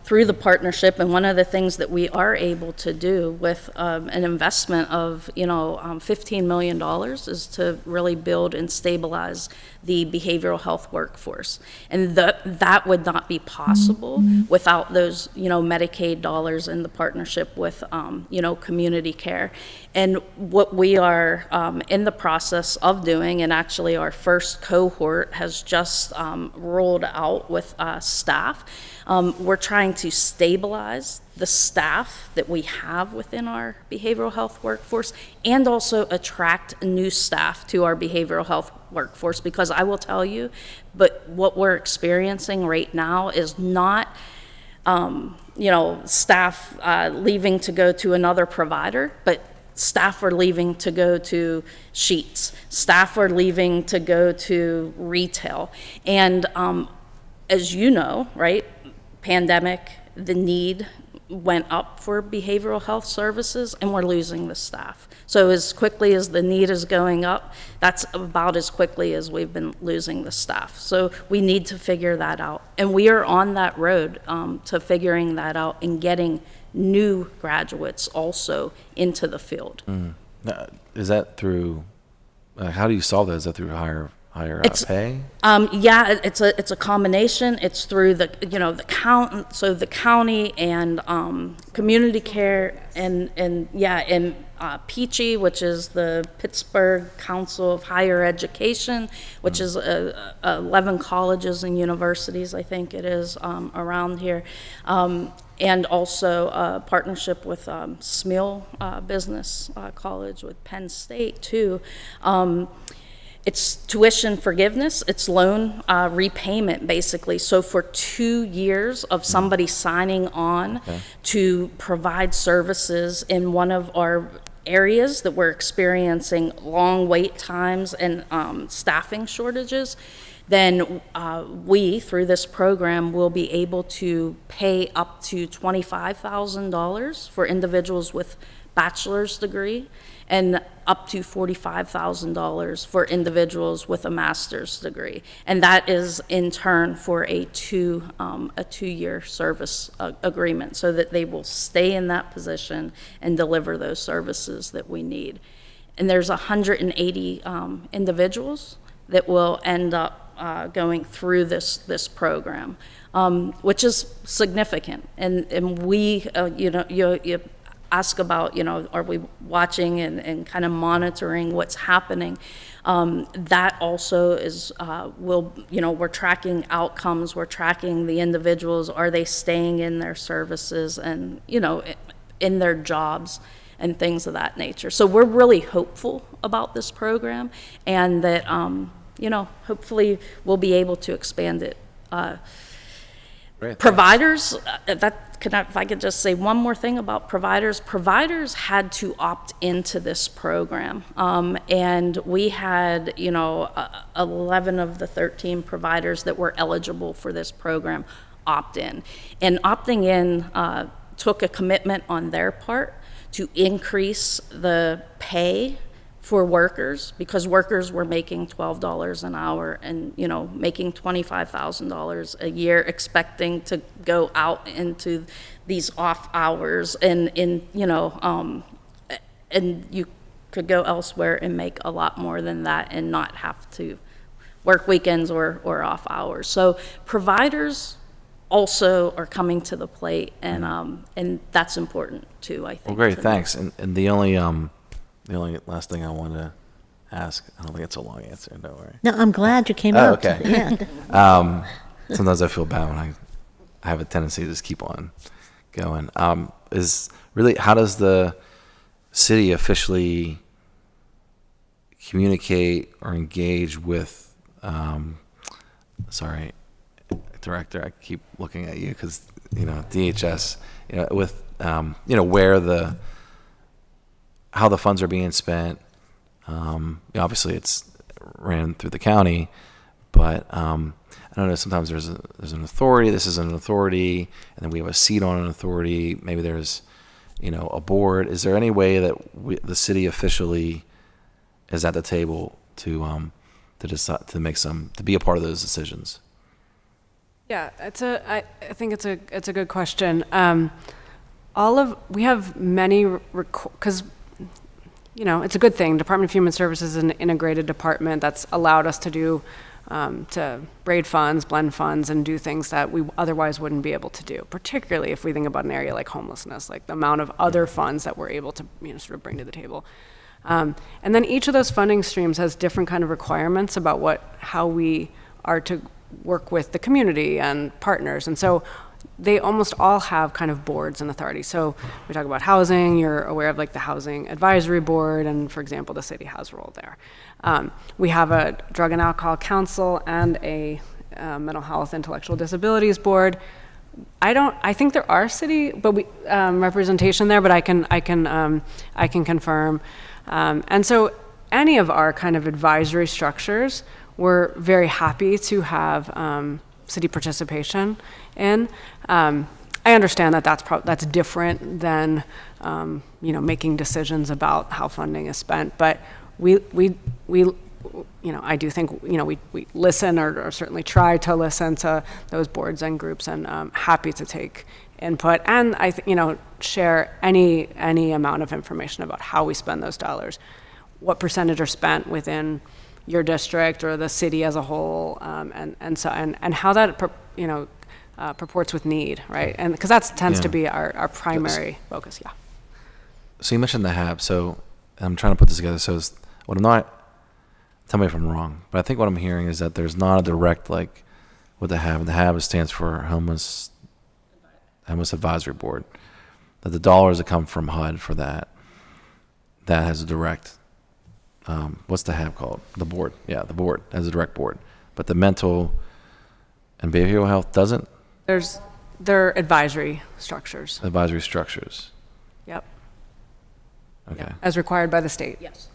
through the partnership, and one of the things that we are able to do with an investment of, $15 million is to really build and stabilize the behavioral health workforce. And that would not be possible without those, Medicaid dollars and the partnership with, community care. And what we are in the process of doing, and actually our first cohort has just rolled out with staff. We're trying to stabilize the staff that we have within our behavioral health workforce and also attract new staff to our behavioral health workforce, because I will tell you, but what we're experiencing right now is not staff leaving to go to another provider, but staff are leaving to go to Sheets. Staff are leaving to go to retail. And as you know, right, pandemic, the need went up for behavioral health services, and we're losing the staff. So as quickly as the need is going up, that's about as quickly as we've been losing the staff. So we need to figure that out. And we are on that road to figuring that out and getting new graduates also into the field. Is that through, how do you solve that? Is that through higher pay? Yeah, it's a combination. It's through the the county and community care and Peachy, which is the Pittsburgh Council of Higher Education, which is 11 colleges and universities, I think it is, around here. And also a partnership with Smil Business College with Penn State too. It's tuition forgiveness, it's loan repayment basically. So for 2 years of somebody signing on to provide services in one of our areas that we're experiencing long wait times and staffing shortages, then we, through this program, will be able to pay up to $25,000 for individuals with bachelor's degree and up to $45,000 for individuals with a master's degree. And that is in turn for a two-year service agreement, so that they will stay in that position and deliver those services that we need. And there's 180 individuals that will end up going through this program, which is significant. And we, you ask about, are we watching and kind of monitoring what's happening? That also is, we're tracking outcomes, we're tracking the individuals, are they staying in their services and, in their jobs and things of that nature. So we're really hopeful about this program, and that, hopefully we'll be able to expand it. Great, Providers, if I could just say one more thing about providers had to opt into this program. And we had, 11 of the 13 providers that were eligible for this program opt in. And opting in took a commitment on their part to increase the pay for workers, because workers were making $12 an hour and, making $25,000 a year, expecting to go out into these off hours and you could go elsewhere and make a lot more than that and not have to work weekends or off hours. So providers also are coming to the plate, and that's important too, I think. Well, great, thanks. And the only last thing I want to ask, I don't think it's a long answer, don't worry. No, I'm glad you came Oh, out. okay. Yeah. Sometimes I feel bad when I have a tendency to just keep on going. Is really, how does the city officially communicate or engage with, sorry, Director, I keep looking at you because, DHS, with, where how the funds are being spent. Obviously it's ran through the county, but I don't know, sometimes there's an authority, this is an authority, and then we have a seat on an authority, maybe there's, a board. Is there any way that the city officially is at the table to decide, to be a part of those decisions? Yeah, I think it's a good question. We have many, because it's a good thing. Department of Human Services is an integrated department that's allowed us to do, to braid funds, blend funds, and do things that we otherwise wouldn't be able to do, particularly if we think about an area like homelessness, like the amount of other funds that we're able to, sort of bring to the table. And then each of those funding streams has different kind of requirements about how we are to work with the community and partners. And so they almost all have kind of boards and authorities. So we talk about housing, you're aware of like the Housing Advisory Board, and for example, the city has a role there. We have a Drug and Alcohol Council and a Mental Health Intellectual Disabilities Board. I think there are city representation there, but I can confirm. And so any of our kind of advisory structures, we're very happy to have city participation in. I understand that that's different than making decisions about how funding is spent, but we I do think we listen or certainly try to listen to those boards and groups, and happy to take input, and I share any amount of information about how we spend those dollars, what percentage are spent within your district or the city as a whole, and how that purports with need, right? And because that tends to be our primary focus. Yeah. So you mentioned the HAB. So I'm trying to put this together. So what I'm not, tell me if I'm wrong, but I think what I'm hearing is that there's not a direct with the HAB. The HAB stands for Homeless Advisory Board. That the dollars that come from HUD for that has a direct. What's the HAB called? The board. Yeah, the board has a direct board. But the mental and behavioral health doesn't? They're advisory structures. Advisory structures. Yep. Okay. as required by the state. Yes.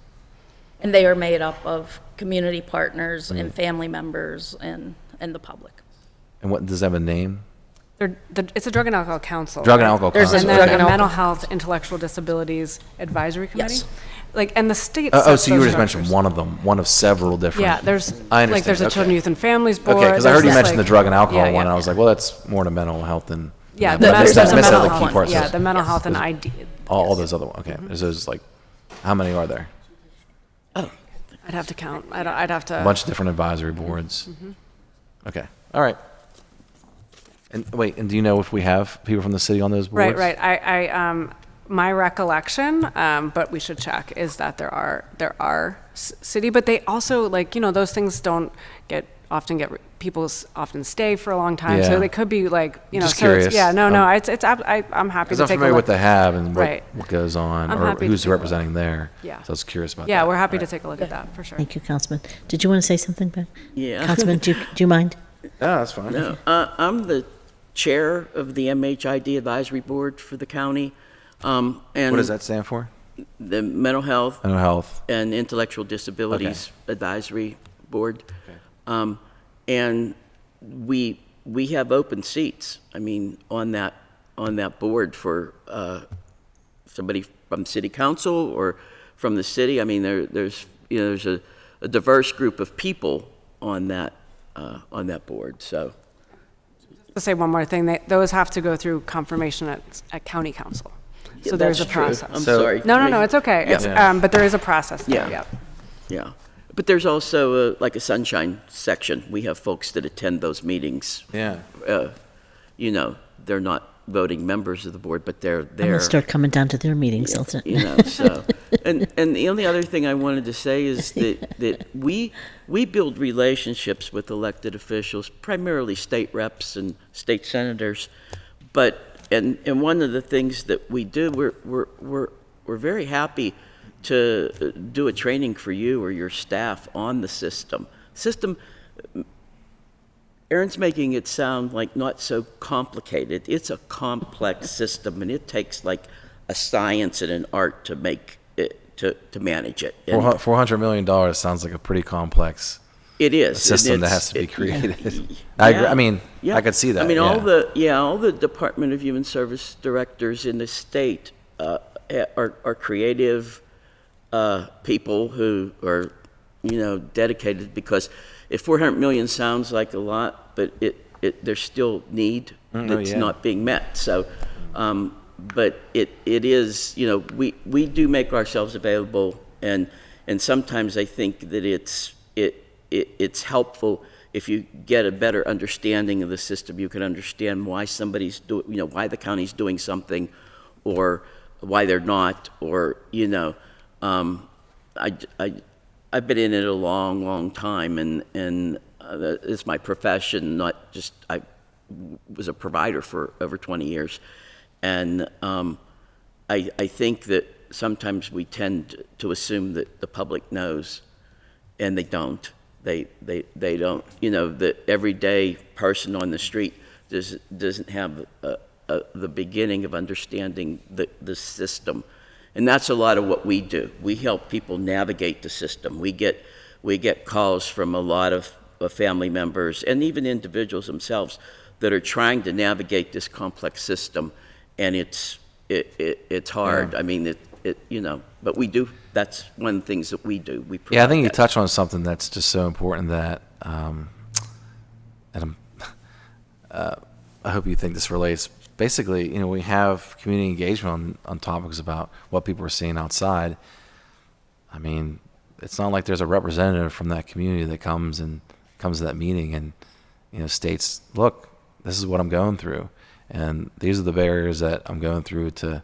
And they are made up of community partners and family members and the public. And what, does that have a name? It's a Drug and Alcohol Council. Drug and right? Alcohol There's a Council. And Drug then Okay. a and Mental Health Intellectual Disabilities Advisory Committee. Yes. Like, and the state Oh, sets so you those were just mentioning structures. one of them, one of several different. Yeah, there's, I like, there's a understand, Children, okay. Youth, and Families Board. Okay, because I heard you there's, mention the like- drug and alcohol yeah, one, and yeah. I was like, well, that's more to mental health than. Yeah, but there's that's the missing mental the key health. parts. Yeah, the mental Yes. health and ID. All those other ones. Okay, there's like, how many are there? I'd have to count. I'd have to. A bunch of different advisory boards. Okay, all right. And wait, and do you know if we have people from the city on those boards? Right. My recollection, but we should check, is that there are city, but they also, like, those things don't often get people often stay for a long time, Yeah. so they could be like, Just so curious. it's, yeah, no, I'm happy Because to I'm take a familiar look. with what they have and Right. what goes on, I'm or happy to who's take a look. representing there. Yeah. So I was curious about Yeah, that. we're happy to take a look at that, for sure. Thank you, Councilman. Did you want to say something, Ben? Yeah. Councilman, do you mind? Yeah, that's fine. No, I'm the chair of the MHID Advisory Board for the county. And What does that stand for? The Mental Health Mental health. and Intellectual Disabilities Advisory Board. And we have open seats, I mean, on that board for somebody from city council or from the city. I mean, there's a diverse group of people on that board, so. To say one more thing, those have to go through confirmation at county council. So Yeah, there's a that's true. process. I'm So- sorry. No, it's okay. It's, Yeah. but there is a process there, Yeah. yeah. Yeah, but there's also like a sunshine section. We have folks that attend those meetings. Yeah. They're not voting members of the board, but they're I'm there. going to start coming down to their meetings. So, and the only other thing I wanted to say is that we build relationships with elected officials, primarily state reps and state senators, but and one of the things that we do, we're very happy to do a training for you or your staff on the system. Aaron's making it sound like not so complicated. It's a complex system, and it takes like a science and an art to make it, to manage it. And $400 million sounds like a pretty complex it is system that It's- has to be it- created. I agree. Yeah. I mean, Yeah. I could see that. I mean, yeah. all the Department of Human Service directors in the state are creative people who are, dedicated, because if 400 million sounds like a lot, but there's still need that's yeah. not being met. So, but it is, we do make ourselves available, and sometimes I think that it's helpful if you get a better understanding of the system. You can understand why somebody's why the county's doing something, or why they're not, or I've been in it a long time, and it's my profession. Not just I was a provider for over 20 years, and I think that sometimes we tend to assume that the public knows, and they don't. They don't. The everyday person on the street doesn't have the beginning of understanding the system. And that's a lot of what we do. We help people navigate the system. We get calls from a lot of family members and even individuals themselves that are trying to navigate this complex system, and it's hard. Yeah. I mean, but we do. That's one of the things that we do. We Yeah, I think you provide that. touched on something that's just so important that, and I hope you think this relates. Basically, we have community engagement on topics about what people are seeing outside. I mean, it's not like there's a representative from that community that comes to that meeting and, states, look, this is what I'm going through, and these are the barriers that I'm going through to,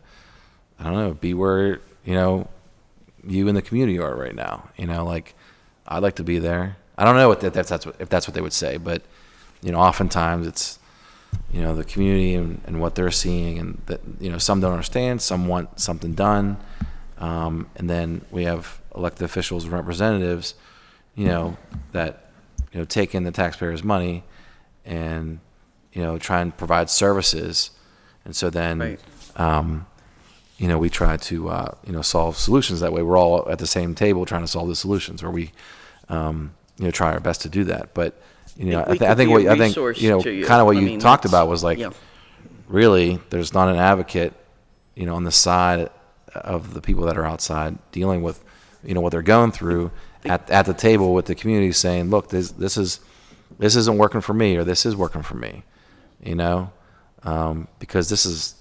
I don't know, be where, you in the community are right now. Like, I'd like to be there. I don't know if that's what they would say, but, oftentimes it's, the community and what they're seeing, and that, some don't understand, some want something done. And then we have elected officials and representatives, that, take in the taxpayers' money and, try and provide services. And so then, Right. we try to, solve solutions that way. We're all at the same table trying to solve the solutions, or we, try our best to do that. But, I think kind of what you talked about was like, really, there's not an advocate, on the side of the people that are outside dealing with, what they're going through at the table with the community saying, look, this isn't working for me, or this is working for me, because this is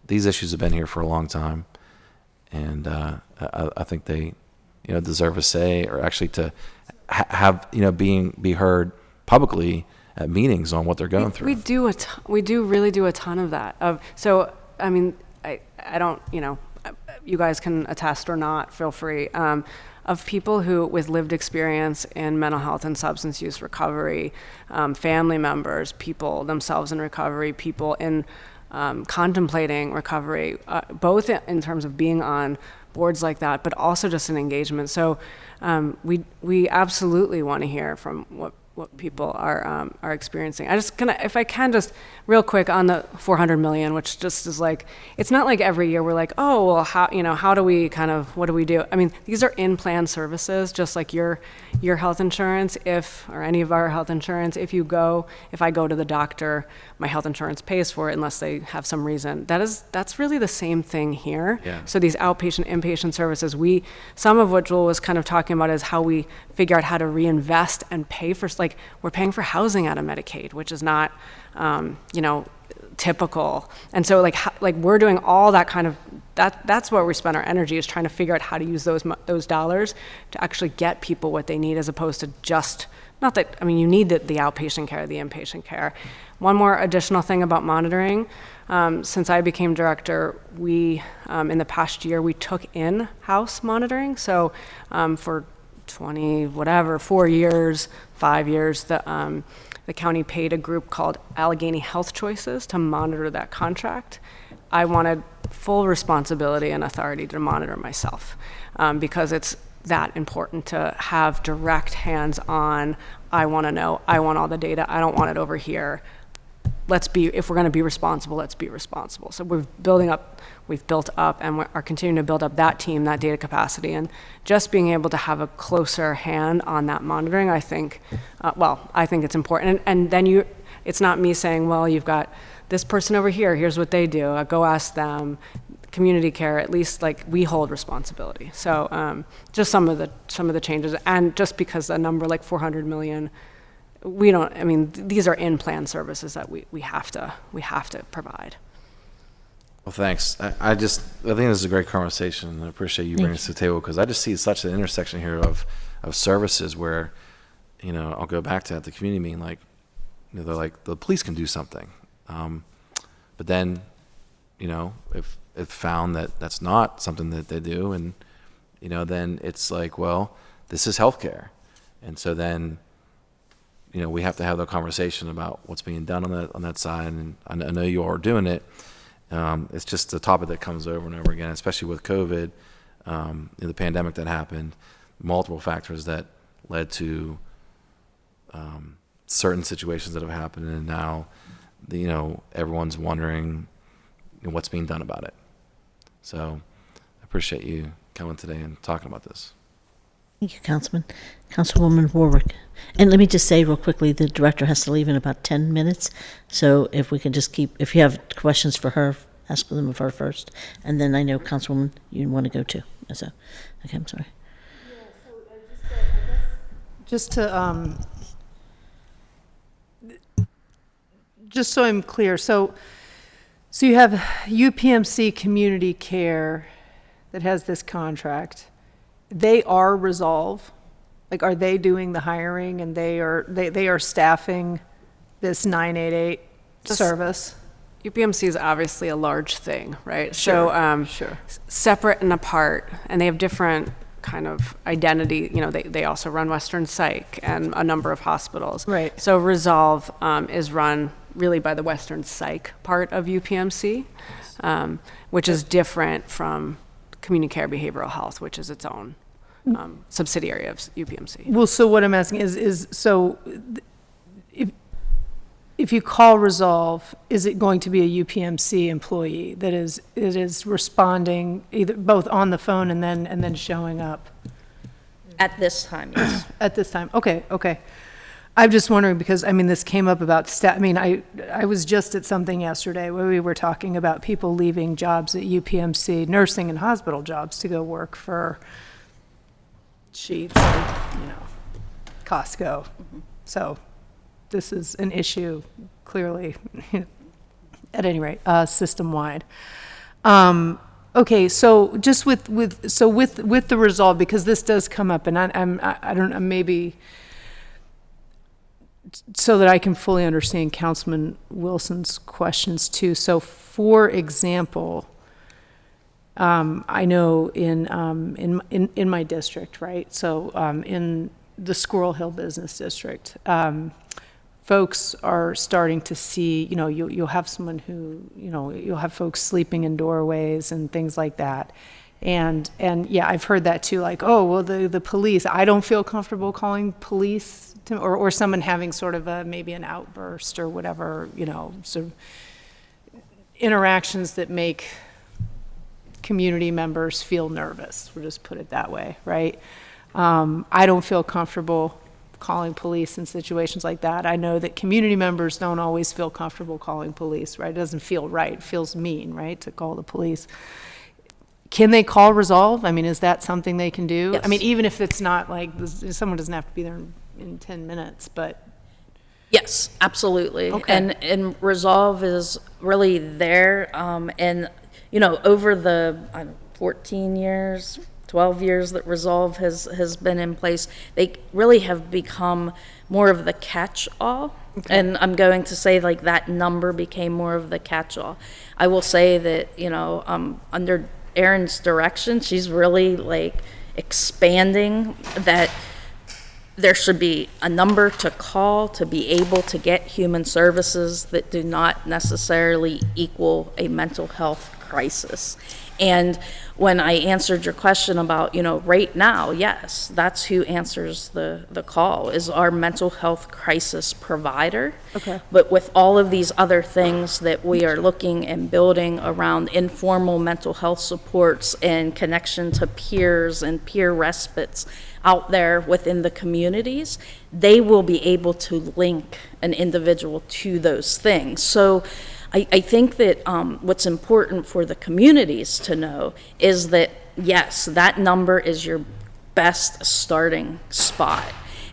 these issues have been here for a long time. And I think they, deserve a say, or actually to have, be heard publicly at meetings on what they're going through. We do really do a ton of that. So, I mean, I don't, you guys can attest or not, feel free, of people who, with lived experience in mental health and substance use recovery, family members, people themselves in recovery, people in contemplating recovery, both in terms of being on boards like that, but also just in engagement. So we absolutely want to hear from what people are experiencing. I just if I can just real quick on the 400 million, which just is like, it's not like every year we're like, oh, well, how do we what do we do? I mean, these are in-plan services, just like your health insurance, or any of our health insurance. If I go to the doctor, my health insurance pays for it unless they have some reason. That's really the same thing here. Yeah. So these outpatient, inpatient services, some of what Joel was kind of talking about is how we figure out how to reinvest and pay for, like, we're paying for housing out of Medicaid, which is not, typical. And so like we're doing all that kind of, that's where we spend our energy, is trying to figure out how to use those dollars to actually get people what they need, as opposed to just, not that, I mean, you need the outpatient care, the inpatient care. One more additional thing about monitoring. Since I became director, we, in the past year, we took in-house monitoring. So for 4 years, 5 years, the county paid a group called Allegheny Health Choices to monitor that contract. I wanted full responsibility and authority to monitor myself, because it's that important to have direct hands-on. I want to know, I want all the data, I don't want it over here. If we're going to be responsible, let's be responsible. So we've built up, and we are continuing to build up that team, that data capacity, and just being able to have a closer hand on that monitoring, I think, I think it's important. And then it's not me saying, well, you've got this person over here, here's what they do, go ask them. Community care, at least, like, we hold responsibility. So just some of the changes, and just because a number like 400 million, these are in-plan services that we have to provide. Well, thanks. I think this is a great conversation. I appreciate you bringing this to the table, because I just see such an intersection here of services where, I'll go back to at the community meeting, like, they're like, the police can do something. But then, if found that that's not something that they do, and, then it's like, well, this is healthcare. And so then, we have to have the conversation about what's being done on that side. And I know you all are doing it. It's just a topic that comes over and over again, especially with COVID, the pandemic that happened, multiple factors that led to certain situations that have happened, and now, everyone's wondering what's being done about it. So I appreciate you coming today and talking about this. Thank you, Councilman. Councilwoman Warwick. And let me just say real quickly, the director has to leave in about 10 minutes. So if we can just if you have questions for her, ask them of her first. And then I know, Councilwoman, you want to go too. So, okay, I'm sorry. Just so I'm clear, so you have UPMC Community Care that has this contract. They are Resolve. Like, are they doing the hiring, and they are staffing this 988 service? UPMC is obviously a large thing, right? Sure, so sure. Separate and apart, and they have different kind of identity. They also run Western Psych and a number of hospitals. Right. So Resolve is run really by the Western Psych part of UPMC, which is different from Community Care Behavioral Health, which is its own subsidiary of UPMC. Well, so what I'm asking is so if if you call Resolve, is it going to be a UPMC employee that is responding either both on the phone and then showing up? At this time, yes. At this time, okay. I'm just wondering because, I mean, this came up about staff. I mean, I was just at something yesterday where we were talking about people leaving jobs at UPMC, nursing and hospital jobs, to go work for Sheetz, or, Costco. So this is an issue, clearly, at any rate, system-wide. Okay, so just with the Resolve, because this does come up, and I don't know, maybe so that I can fully understand Councilman Wilson's questions too. So, for example, I know in my district, right? So in the Squirrel Hill Business District, folks are starting to see, you'll have someone who, you'll have folks sleeping in doorways and things like that. And yeah, I've heard that too, like, oh, well, the police, I don't feel comfortable calling police or someone having sort of maybe an outburst or whatever, sort of interactions that make community members feel nervous. We'll just put it that way, right? I don't feel comfortable calling police in situations like that. I know that community members don't always feel comfortable calling police, right? It doesn't feel right. It feels mean, right, to call the police. Can they call Resolve? I mean, is that something they can do? Yes. I mean, even if it's not like, someone doesn't have to be there in 10 minutes, but. Yes, absolutely. Okay. And Resolve is really there, and, over the 14 years, 12 years that Resolve has been in place, they really have become more of the catch-all. Okay. And I'm going to say, like, that number became more of the catch-all. I will say that, under Erin's direction, she's really, like, expanding that there should be a number to call to be able to get human services that do not necessarily equal a mental health crisis. And when I answered your question about, right now, yes, that's who answers the call, is our mental health crisis provider. Okay. But with all of these other things that we are looking and building around informal mental health supports and connection to peers and peer respites out there within the communities, they will be able to link an individual to those things. So I think that what's important for the communities to know is that, yes, that number is your best starting spot.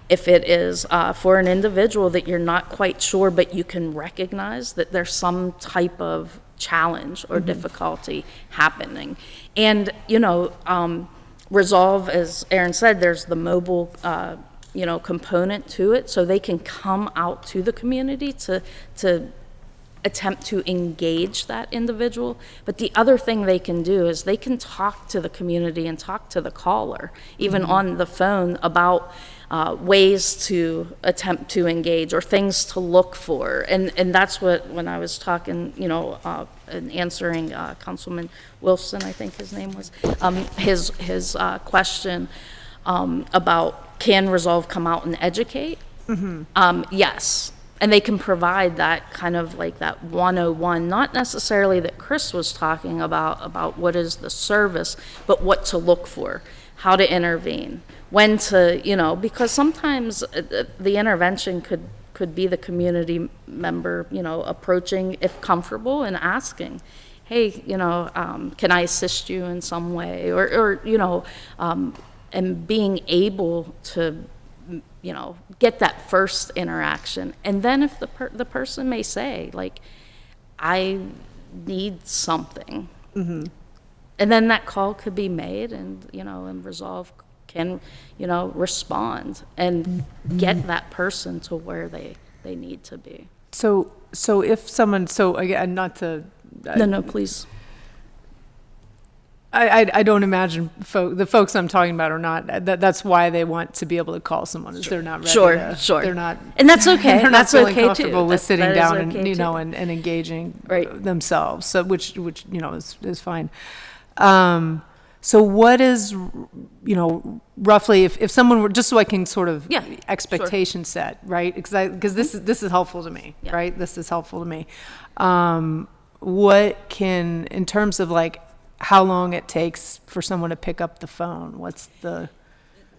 If it is for an individual that you're not quite sure, but you can recognize that there's some type of challenge or difficulty happening. And, Resolve, as Erin said, there's the mobile component to it, so they can come out to the community to attempt to engage that individual. But the other thing they can do is they can talk to the community and talk to the caller, even on the phone, about ways to attempt to engage or things to look for. And that's what, when I was talking, and answering Councilman Wilson, I think his name was, his question about can Resolve come out and educate? Yes. And they can provide that kind of like that 101, not necessarily that Chris was talking about what is the service, but what to look for, how to intervene, when to, because sometimes the intervention could be the community member, approaching, if comfortable, and asking, hey, can I assist you in some way? Or and being able to, get that first interaction. And then if the person may say, like, I need something, and then that call could be made, and, and Resolve can, respond and get that person to where they need to be. So if someone, again, not to. No, please. I don't imagine the folks I'm talking about are not, that's why they want to be able to call someone, is they're not ready Sure. they're not. And that's okay. They're That's not feeling okay comfortable too. with sitting That is down okay and, too. and engaging Right. themselves, so which is fine. So what is, roughly, if someone were, just so I can sort of Yeah, expectation set, right? Because this is helpful to me, Yeah. right? This is helpful to me. What can, in terms of like how long it takes for someone to pick up the phone, what's the?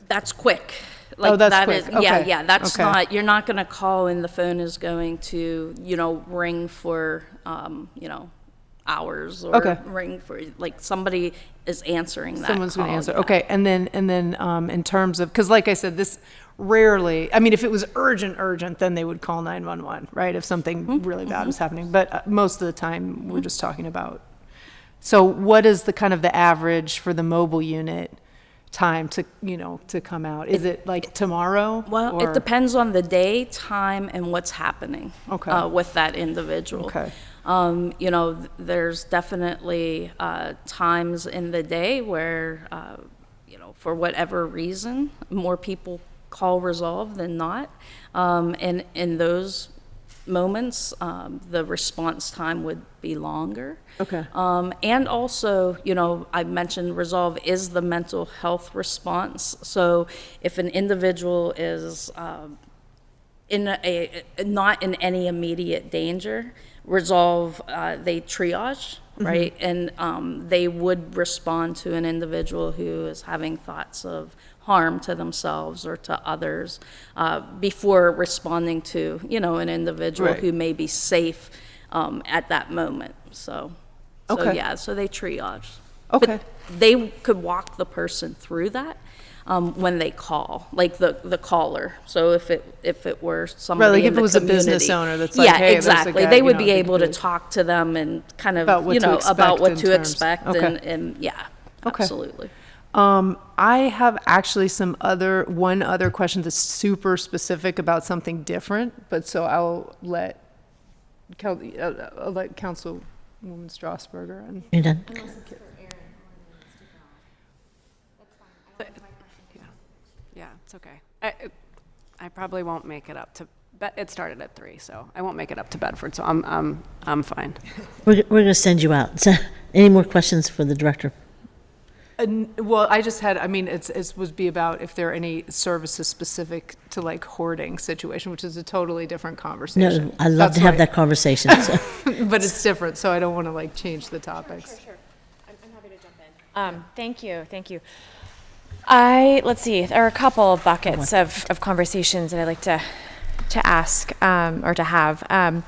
That's quick. Oh, that's that quick. is- Yeah, Okay. yeah, that's Okay. not, you're not gonna call and the phone is going to, ring for, hours or Okay. ring for, like, somebody is answering that Someone's going to call, answer. yeah. Okay, and then in terms of, because like I said, this rarely. I mean, if it was urgent, then they would call 911, right? If something really bad was happening. But most of the time, we're just talking about. So, what is the kind of the average for the mobile unit time to to come out? Is it like tomorrow? Well, or- it depends on the day, time, and what's happening Okay. with that individual. Okay. There's definitely times in the day where, for whatever reason, more people call resolve than not. And in those moments, the response time would be longer. Okay. And also, I mentioned resolve is the mental health response. So if an individual is not in any immediate danger, resolve, they triage, right? And they would respond to an individual who is having thoughts of harm to themselves or to others before responding to, an individual Right. who may be safe at that moment. So Okay. yeah, so they triage. Okay. But they could walk the person through that when they call, like the caller. So if it were somebody like in if the it was a business community- owner that's like, yeah, hey, there's a exactly. guy, They would be they able to could- talk to them and kind of, About what to about expect what in to terms- expect okay. and yeah, Okay. absolutely. I have actually one other question that's super specific about something different, but so I'll let Councilwoman Strasburger and. You're done? Yeah, it's okay. I probably won't make it up to. It started at 3, so I won't make it up to Bedford. So I'm fine. We're going to send you out. So, any more questions for the director? Well, I just had, I mean, it would be about if there are any services specific to like hoarding situation, which is a totally different conversation. No, I'd love That's to have why- that conversation. So. But it's different, so I don't want to like change the topics. Sure. I'm happy to jump in. Thank you. Let's see, there are a couple of buckets of conversations that I'd like to ask or to have. I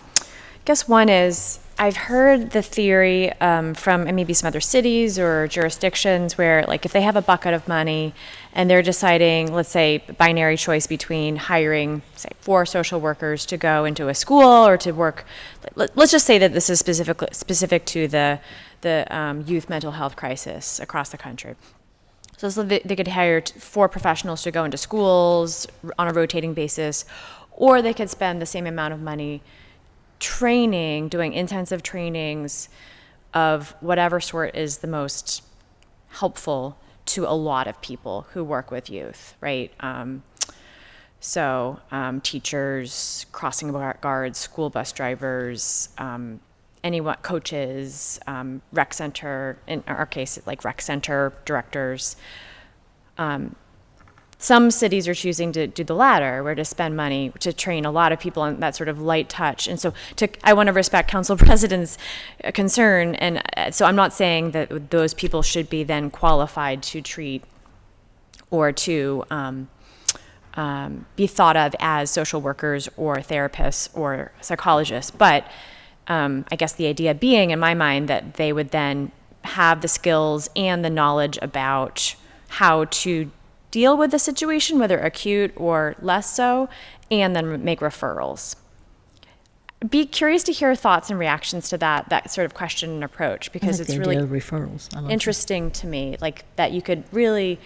guess one is, I've heard the theory from maybe some other cities or jurisdictions where, like, if they have a bucket of money and they're deciding, let's say, binary choice between hiring, say, 4 social workers to go into a school or to work, let's just say that this is specific to the youth mental health crisis across the country. So they could hire 4 professionals to go into schools on a rotating basis, or they could spend the same amount of money doing intensive trainings of whatever sort is the most helpful to a lot of people who work with youth, right? Teachers, crossing guards, school bus drivers, coaches, rec center, in our case, like rec center directors. Some cities are choosing to do the latter, where to spend money to train a lot of people on that sort of light touch. And so I want to respect Council President's concern. And so I'm not saying that those people should be then qualified to treat or to be thought of as social workers or therapists or psychologists. But I guess the idea being, in my mind, that they would then have the skills and the knowledge about how to deal with the situation, whether acute or less so, and then make referrals. Be curious to hear thoughts and reactions to that sort of question and approach, because I like it's the really idea of referrals. I love interesting to me, like that you could really,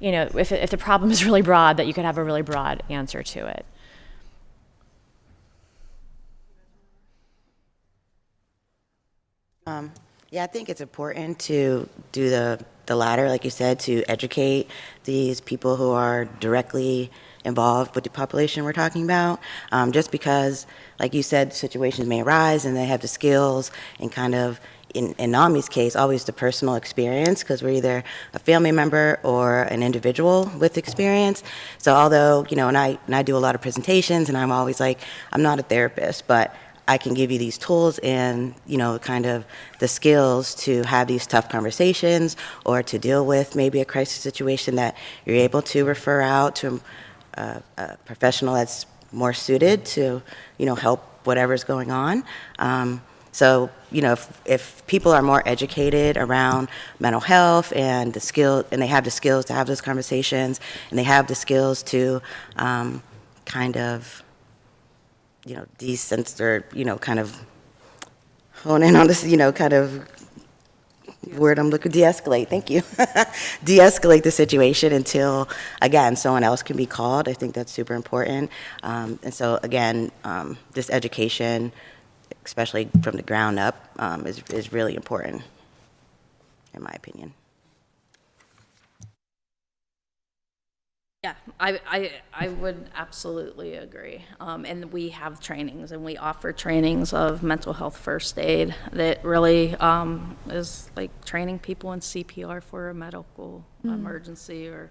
if the problem is really broad, that you could have a really broad answer to it. Yeah, I think it's important to do the latter, like you said, to educate these people who are directly involved with the population we're talking about. Just because, like you said, situations may arise and they have the skills and kind of, in NAMI's case, always the personal experience, because we're either a family member or an individual with experience. So although, and I do a lot of presentations, and I'm always like, I'm not a therapist, but I can give you these tools and, kind of the skills to have these tough conversations or to deal with maybe a crisis situation that you're able to refer out to a professional that's more suited to, help whatever's going on. So, if people are more educated around mental health and and they have the skills to have those conversations, and they have the skills to kind of, kind of hone in on this, kind of word I'm looking, de-escalate, thank you. De-escalate the situation until, again, someone else can be called. I think that's super important. And so, again, this education, especially from the ground up, is really important, in my opinion. Yeah, I would absolutely agree. And we have trainings, and we offer trainings of mental health first aid that really is like training people in CPR for a medical emergency, or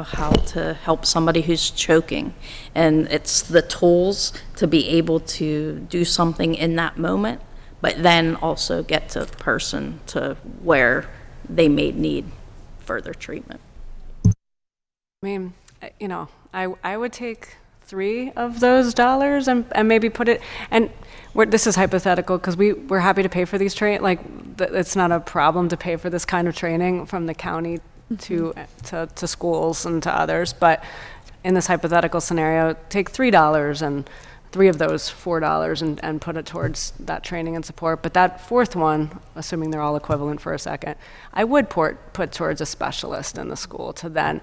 how to help somebody who's choking. And it's the tools to be able to do something in that moment, but then also get to the person to where they may need further treatment. I mean, I would take 3 of those dollars and maybe put it, and this is hypothetical because we're happy to pay for these it's not a problem to pay for this kind of training from the county to schools and to others, but in this hypothetical scenario, take $3 and 3 of those $4 and put it towards that training and support. But that 4th one, assuming they're all equivalent for a second, I would put towards a specialist in the school to then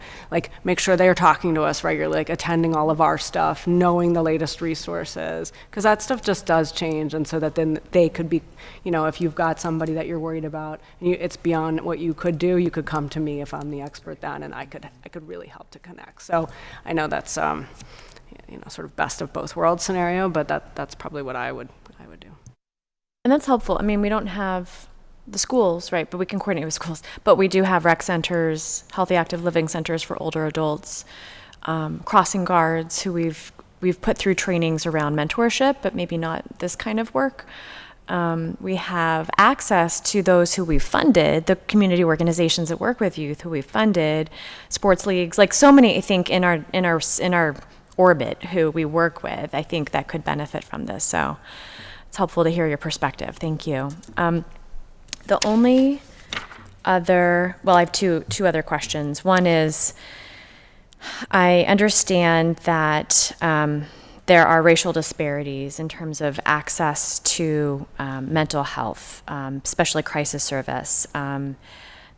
make sure they're talking to us regularly, attending all of our stuff, knowing the latest resources, because that stuff just does change. And so that then they could be, if you've got somebody that you're worried about and it's beyond what you could do, you could come to me if I'm the expert then, and I could really help to connect. So I know that's sort of best of both worlds scenario, but that's probably what I would do. And that's helpful. I mean, we don't have the schools, right, but we can coordinate with schools. But we do have rec centers, healthy active living centers for older adults, crossing guards who we've put through trainings around mentorship, but maybe not this kind of work. We have access to those who we've funded, the community organizations that work with youth who we've funded, sports leagues, so many, I think, in our orbit who we work with, I think that could benefit from this. So it's helpful to hear your perspective. Thank you. The only other, I have two other questions. One is, I understand that there are racial disparities in terms of access to mental health, especially crisis service.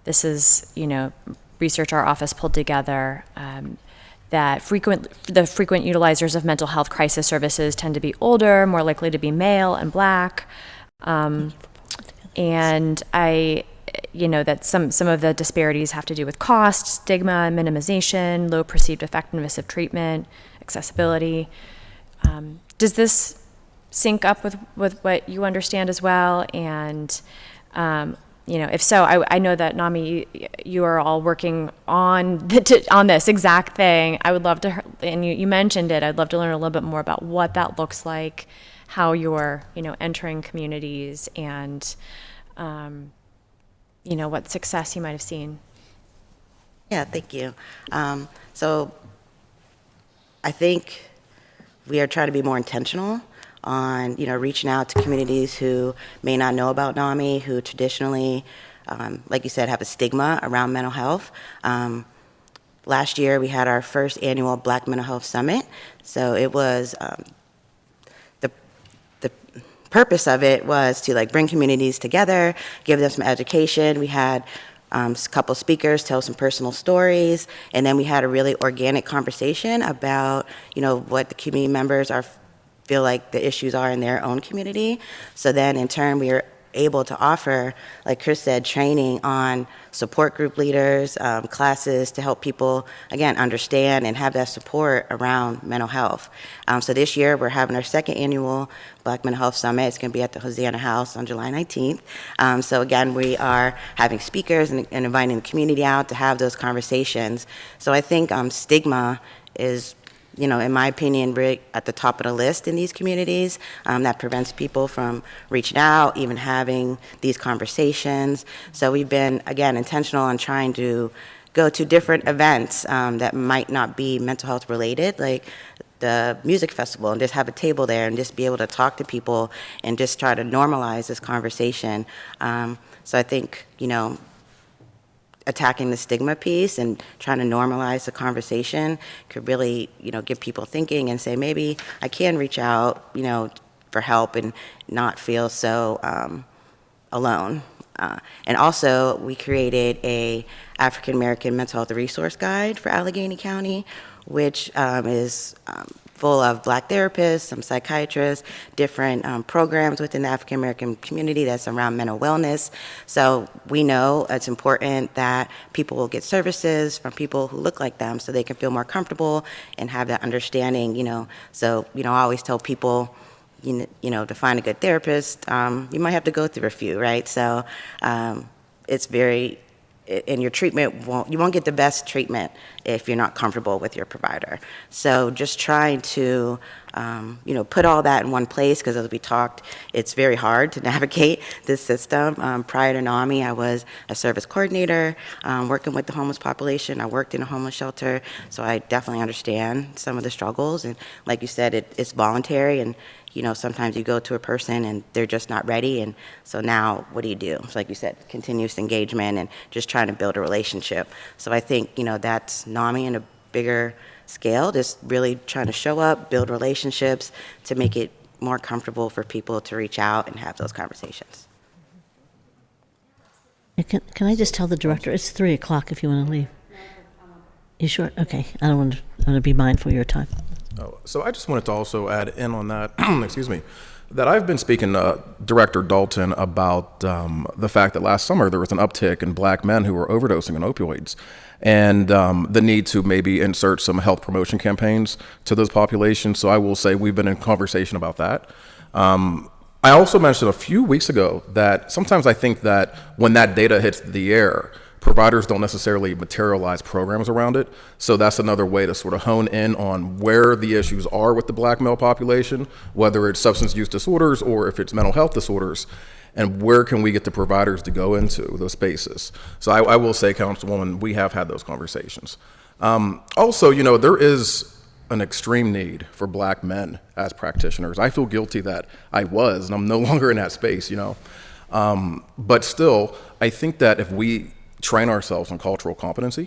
This is, research our office pulled together, that the frequent utilizers of mental health crisis services tend to be older, more likely to be male and Black. And that some of the disparities have to do with cost, stigma, minimization, low perceived effectiveness of treatment, accessibility. Does this sync up with what you understand as well? And if so, I know that NAMI, you are all working on this exact thing. I would love to, and you mentioned it, I'd love to learn a little bit more about what that looks like, how you're, entering communities, and, what success you might have seen. Yeah, thank you. So I think we are trying to be more intentional on, reaching out to communities who may not know about NAMI, who traditionally, like you said, have a stigma around mental health. Last year, we had our first annual Black Mental Health Summit. So it was, the purpose of it was to bring communities together, give them some education. We had a couple speakers tell some personal stories, and then we had a really organic conversation about, what the community members feel like the issues are in their own community. So then in turn, we are able to offer, like Chris said, training on support group leaders, classes to help people, again, understand and have that support around mental health. So this year, we're having our second annual Black Mental Health Summit. It's going to be at the Hosanna House on July 19th. So again, we are having speakers and inviting the community out to have those conversations. So I think stigma is, you know, in my opinion, really at the top of the list in these communities. That prevents people from reaching out, even having these conversations. So we've been, again, intentional on trying to go to different events that might not be mental health related, like the music festival, and just have a table there and just be able to talk to people and just try to normalize this conversation. So I think, you know, attacking the stigma piece and trying to normalize the conversation could really, you know, get people thinking and say, maybe I can reach out, you know, for help and not feel so alone. And also, we created a African American mental health resource guide for Allegheny County, which is full of Black therapists, some psychiatrists, different programs within the African American community that's around mental wellness. So we know it's important that people will get services from people who look like them so they can feel more comfortable and have that understanding, you know. So, you know, I always tell people, you know, to find a good therapist, you might have to go through a few, right? So it's very, and your treatment you won't get the best treatment if you're not comfortable with your provider. So just trying to, you know, put all that in one place, because as we talked, it's very hard to navigate this system. Prior to NAMI, I was a service coordinator, working with the homeless population. I worked in a homeless shelter, so I definitely understand some of the struggles. And like you said, it's voluntary, and you know, sometimes you go to a person and they're just not ready, and so now what do you do? So like you said, continuous engagement and just trying to build a relationship. So I think, you know, that's NAMI in a bigger scale, just really trying to show up, build relationships to make it more comfortable for people to reach out and have those conversations. Can I just tell the director, it's 3 o'clock if you want to leave? You sure? Okay, I want to be mindful of your time. Oh, so I just wanted to also add in on that, excuse me, that I've been speaking to Director Dalton about the fact that last summer there was an uptick in Black men who were overdosing on opioids, and the need to maybe insert some health promotion campaigns to those populations. So I will say we've been in conversation about that. I also mentioned a few weeks ago that sometimes I think that when that data hits the air, providers don't necessarily materialize programs around it. So that's another way to sort of hone in on where the issues are with the Black male population, whether it's substance use disorders or if it's mental health disorders, and where can we get the providers to go into those spaces. So I will say, Councilwoman, we have had those conversations. Also, you know, there is an extreme need for Black men as practitioners. I feel guilty that I was, and I'm no longer in that space, you know. But still, I think that if we train ourselves on cultural competency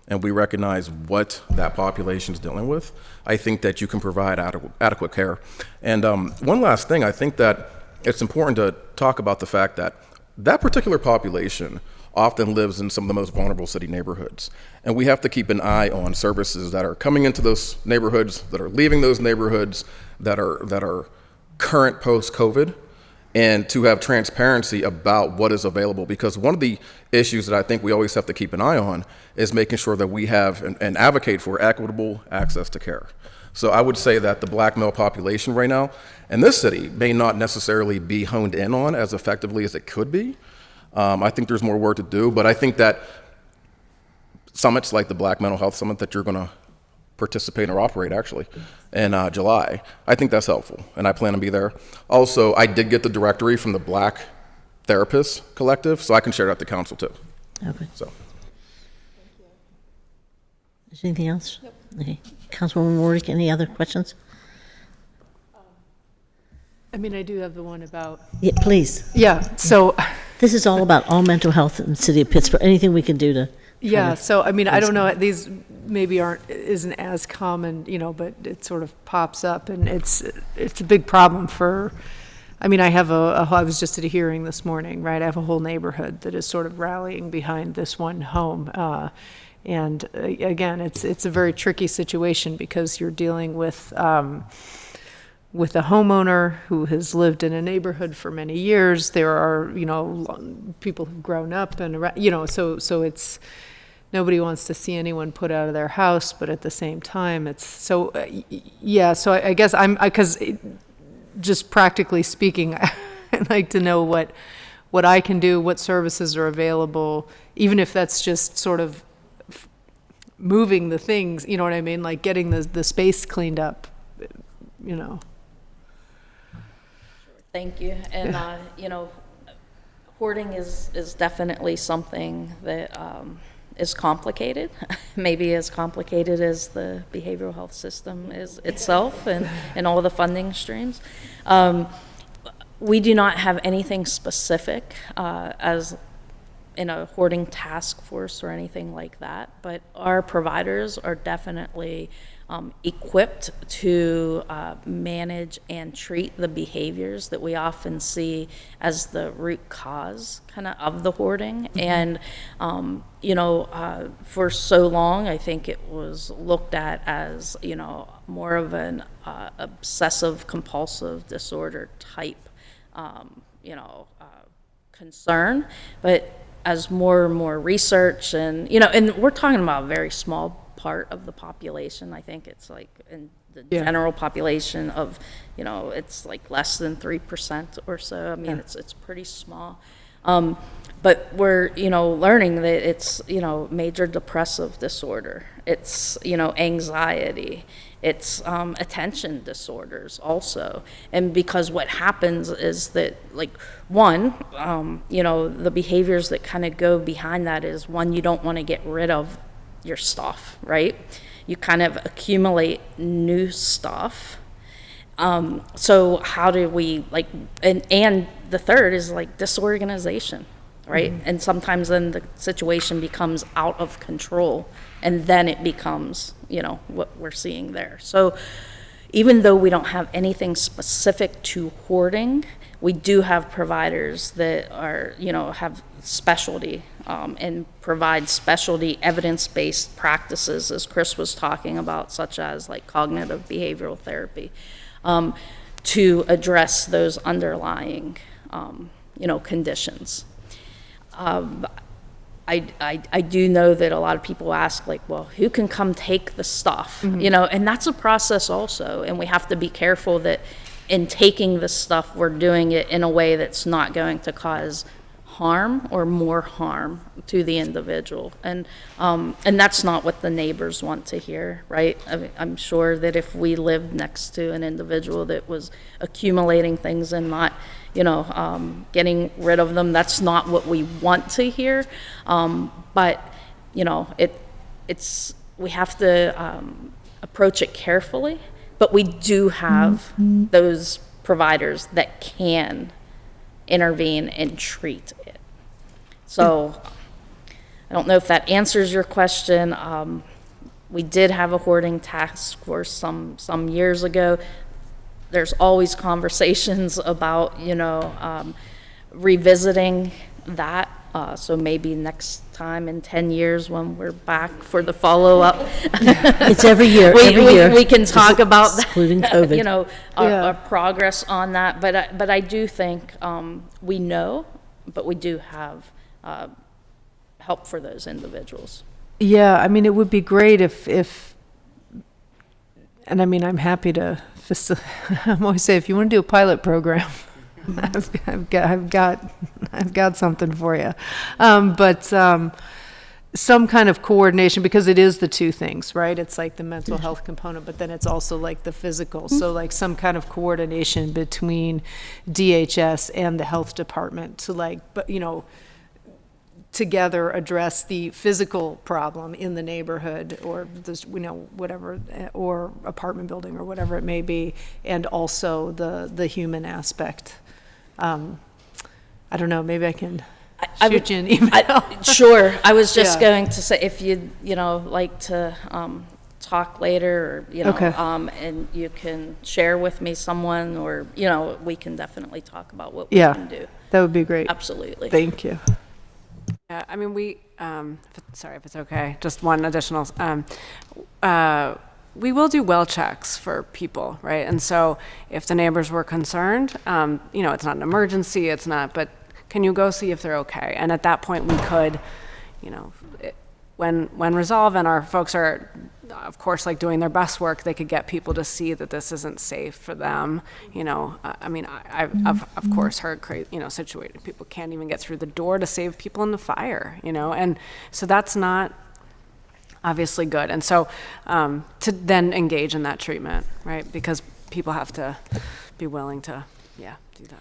and we recognize what that population is dealing with, I think that you can provide adequate care. And one last thing, I think that it's important to talk about the fact that that particular population often lives in some of the most vulnerable city neighborhoods. And we have to keep an eye on services that are coming into those neighborhoods, that are leaving those neighborhoods, that are current post-COVID, and to have transparency about what is available. Because one of the issues that I think we always have to keep an eye on is making sure that we have and advocate for equitable access to care. So I would say that the Black male population right now in this city may not necessarily be honed in on as effectively as it could be. I think there's more work to do, but I think that summits like the Black Mental Health Summit that you're gonna participate or operate actually in July, I think that's helpful, and I plan to be there. Also, I did get the directory from the Black Therapists Collective, so I can share that to council too. Okay. So. Is there anything else? Yep. Okay. Councilwoman Warwick, any other questions? I mean, I do have the one about, Yeah, please. yeah, so, This is all about all mental health in the city of Pittsburgh. Anything we can do to. yeah, so, I mean, I don't know, these maybe isn't as common, you know, but it sort of pops up, and it's a big problem for, I mean, I have I was just at a hearing this morning, right? I have a whole neighborhood that is sort of rallying behind this one home. And again, it's a very tricky situation because you're dealing with with a homeowner who has lived in a neighborhood for many years. There are, people who've grown up and, so it's, nobody wants to see anyone put out of their house, but at the same time, it's, so, so I guess because just practically speaking, I'd like to know what I can do, what services are available, even if that's just sort of moving the things, you know what I mean? Like getting the space cleaned up, Thank you. And, hoarding is definitely something that is complicated, maybe as complicated as the behavioral health system is itself and all the funding streams. We do not have anything specific as in a hoarding task force or anything like that, but our providers are definitely equipped to manage and treat the behaviors that we often see as the root cause kind of the hoarding. And, for so long, I think it was looked at as, more of an obsessive compulsive disorder type, concern. But as more and more research and we're talking about a very small part of the population. I think it's like in the general population of, it's like less than 3% or so. I mean, it's pretty small. But we're, learning that it's, major depressive disorder. It's, anxiety. It's attention disorders also. And because what happens is that, like, one, the behaviors that kind of go behind that is, one, you don't want to get rid of your stuff, right? You kind of accumulate new stuff. So how do we, like, and the third is like disorganization, right? Mm-hmm. And sometimes then the situation becomes out of control, and then it becomes, what we're seeing there. So even though we don't have anything specific to hoarding, we do have providers that are, have specialty and provide specialty evidence-based practices, as Chris was talking about, such as like cognitive behavioral therapy, to address those underlying, conditions. I do know that a lot of people ask, like, well, who can come take the stuff? Mm-hmm. And that's a process also. And we have to be careful that in taking the stuff, we're doing it in a way that's not going to cause harm or more harm to the individual. And that's not what the neighbors want to hear, right? I mean, I'm sure that if we lived next to an individual that was accumulating things and not, getting rid of them, that's not what we want to hear. But, we have to approach it carefully, but we do have those providers that can intervene and treat it. So I don't know if that answers your question. We did have a hoarding task force some years ago. There's always conversations about, revisiting that. So maybe next time in 10 years when we're back for the follow-up. It's every year. We can talk about that, including COVID. Our progress on that. But I do think we know, but we do have help for those individuals. Yeah, I mean, it would be great if and I mean, I'm happy to. I'm always say, if you want to do a pilot program, I've got something for you. But some kind of coordination, because it is the two things, right? It's like the mental health component, but then it's also like the physical. So like some kind of coordination between DHS and the health department to together address the physical problem in the neighborhood or this, whatever, or apartment building or whatever it may be, and also the human aspect. I don't know, maybe I can shoot you an email. Sure. I was just going to say, if you'd, like to talk later, or, okay. And you can share with me someone, or, we can definitely talk about what we can do. That would be great. Absolutely. Thank you. Yeah, I mean, sorry if it's okay, just one additional. we will do well checks for people, right? And so if the neighbors were concerned, it's not an emergency, it's not, but can you go see if they're okay? And at that point, we could, when resolved and our folks are, of course, like doing their best work, they could get people to see that this isn't safe for them. I've of course heard situated people can't even get through the door to save people in the fire, and so that's not obviously good. And so to then engage in that treatment, right? Because people have to be willing to, do that.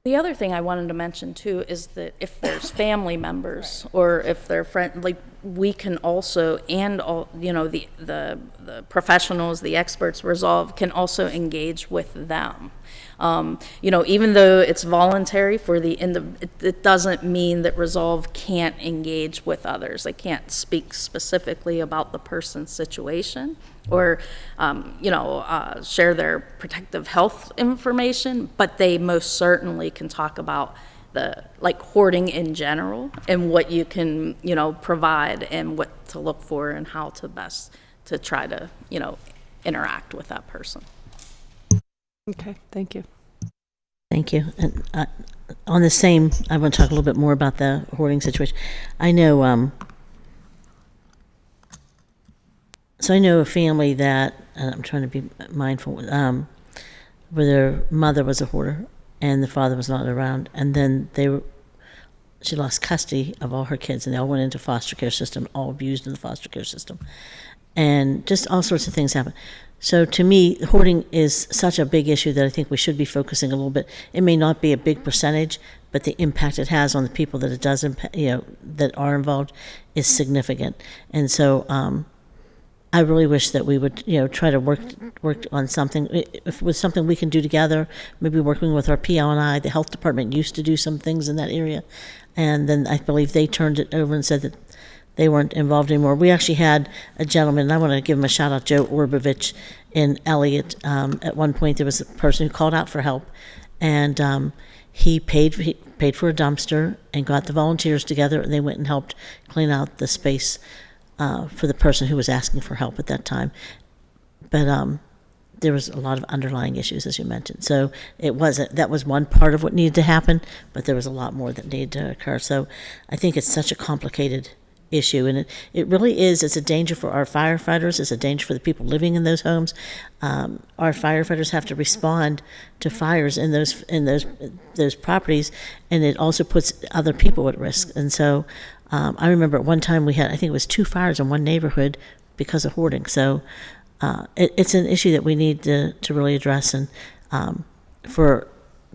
The other thing I wanted to mention too is that if there's family members or if they're friends, like we can also, and all, the professionals, the experts Resolve can also engage with them. Even though it's voluntary for it doesn't mean that Resolve can't engage with others. They can't speak specifically about the person's situation or, share their protective health information, but they most certainly can talk about hoarding in general and what you can, provide and what to look for and how to best to try to, interact with that person. Okay, thank you. Thank you. And on the same, I want to talk a little bit more about the hoarding situation. I know, so I know a family that, I'm trying to be mindful, where their mother was a hoarder and the father was not around, and then she lost custody of all her kids, and they all went into foster care system, all abused in the foster care system, and just all sorts of things happened. So to me, hoarding is such a big issue that I think we should be focusing a little bit. It may not be a big percentage, but the impact it has on the people that it does impact, that are involved, is significant. And so I really wish that we would, try to work on something. If it was something we can do together, maybe working with our PL&I. The health department used to do some things in that area, and then I believe they turned it over and said that they weren't involved anymore. We actually had a gentleman, and I want to give him a shout out, Joe Orbovich in Elliott. At one point, there was a person who called out for help, and he paid for a dumpster and got the volunteers together, and they went and helped clean out the space for the person who was asking for help at that time. But there was a lot of underlying issues, as you mentioned. So that was one part of what needed to happen, but there was a lot more that needed to occur. So I think it's such a complicated issue, and it really is. It's a danger for our firefighters. It's a danger for the people living in those homes. Our firefighters have to respond to fires in those properties, and it also puts other people at risk. And so I remember at one time we had, I think it was 2 fires in one neighborhood because of hoarding. So it's an issue that we need to really address, and for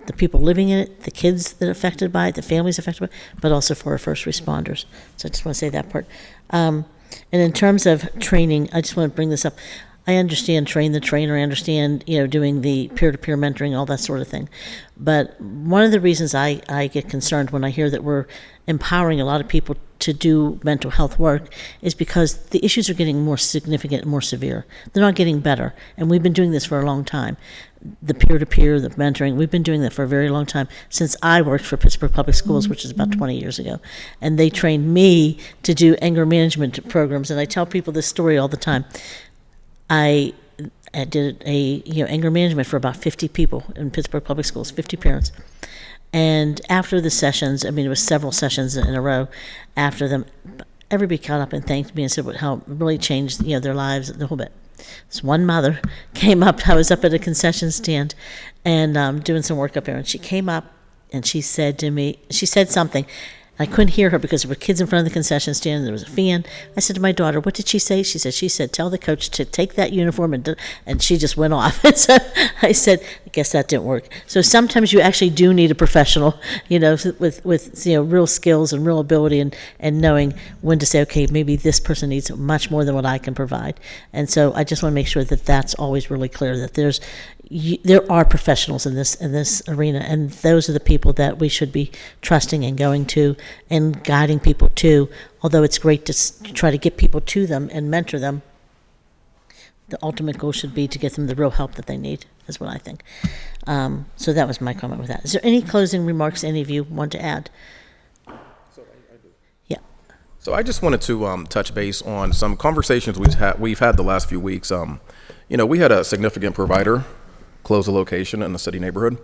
the people living in it, the kids that are affected by it, the families affected by it, but also for our first responders. So I just want to say that part. And in terms of training, I just want to bring this up. I understand train the trainer. I understand, doing the peer-to-peer mentoring, all that sort of thing. But one of the reasons I get concerned when I hear that we're empowering a lot of people to do mental health work is because the issues are getting more significant and more severe. They're not getting better. And we've been doing this for a long time. The peer-to-peer, the mentoring, we've been doing that for a very long time, since I worked for Pittsburgh Public Schools, which is about 20 years ago. And they trained me to do anger management programs. And I tell people this story all the time. I did anger management for about 50 people in Pittsburgh Public Schools, 50 parents. And after the sessions, it was several sessions in a row, after them, everybody caught up and thanked me and said how it really changed their lives, the whole bit. This one mother came up. I was up at a concession stand and doing some work up there, and she came up and she said to me, she said something. I couldn't hear her because there were kids in front of the concession stand, and there was a fan. I said to my daughter, "What did she say?" She said, "Tell the coach to take that uniform," and she just went off. And so I said, I guess that didn't work. So sometimes you actually do need a professional, with real skills and real ability, and knowing when to say, okay, maybe this person needs much more than what I can provide. And so I just want to make sure that that's always really clear, that there are professionals in this arena, and those are the people that we should be trusting and going to and guiding people to. Although it's great to try to get people to them and mentor them, the ultimate goal should be to get them the real help that they need, is what I think. So that was my comment with that. Is there any closing remarks any of you want to add? Yeah. So I just wanted to touch base on some conversations we've had the last few weeks. We had a significant provider close a location in the city neighborhood,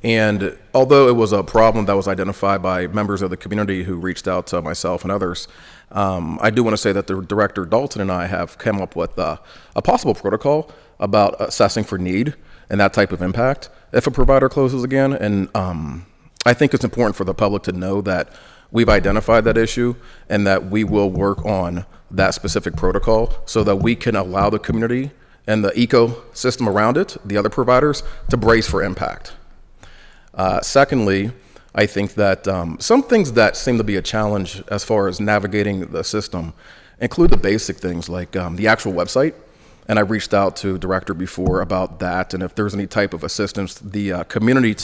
and although it was a problem that was identified by members of the community who reached out to myself and others, I do want to say that the director Dalton and I have come up with a possible protocol about assessing for need and that type of impact if a provider closes again. And I think it's important for the public to know that we've identified that issue and that we will work on that specific protocol so that we can allow the community and the ecosystem around it, the other providers, to brace for impact. Secondly, I think that some things that seem to be a challenge as far as navigating the system include the basic things like the actual website. And I reached out to Director before about that, and if there's any type of assistance the community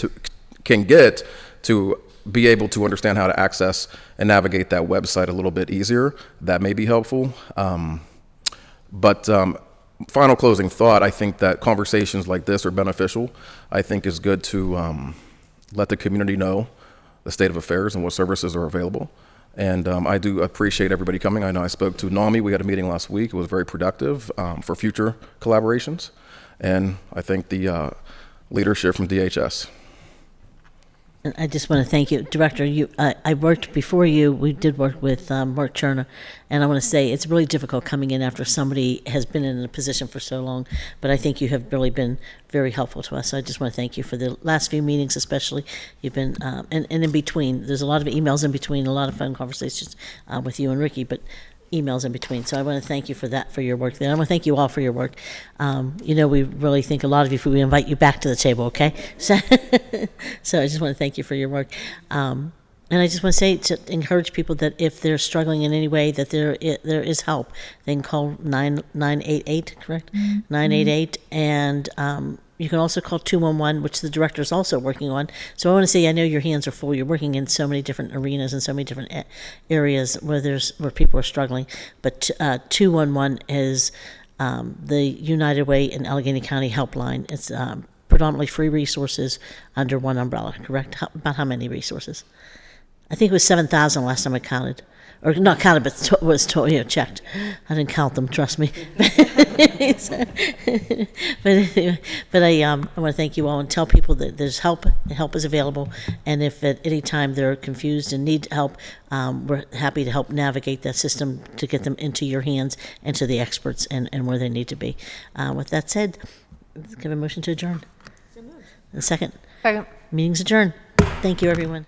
can get to be able to understand how to access and navigate that website a little bit easier, that may be helpful. But final closing thought, I think that conversations like this are beneficial. I think it's good to let the community know the state of affairs and what services are available. And I do appreciate everybody coming. I know I spoke to NAMI. We had a meeting last week. It was very productive for future collaborations. And I thank the leadership from DHS. And I just want to thank you, Director. I worked before you. We did work with Mark Cherna, and I want to say it's really difficult coming in after somebody has been in a position for so long. But I think you have really been very helpful to us. So I just want to thank you for the last few meetings, especially. You've been and in between. There's a lot of emails in between, a lot of fun conversations with you and Ricky, but emails in between. So I want to thank you for that, for your work there. I want to thank you all for your work. We really think a lot of you, we invite you back to the table, okay? So, so I just want to thank you for your work. And I just want to say, to encourage people that if they're struggling in any way, that there is help. They can call 988, correct? 988, and you can also call 211, which the director is also working on. So I want to say, I know your hands are full. You're working in so many different arenas and so many different areas where people are struggling. But 211 is the United Way in Allegheny County helpline. It's predominantly free resources under one umbrella, correct? About how many resources? I think it was 7,000 last time I counted. Or not counted, but was checked. I didn't count them, trust me. But I want to thank you all and tell people that there's help. Help is available, and if at any time they're confused and need help, we're happy to help navigate that system to get them into your hands and to the experts and where they need to be. With that said, let's give a motion to adjourn. A second. Second. Meeting's adjourned. Thank you, everyone.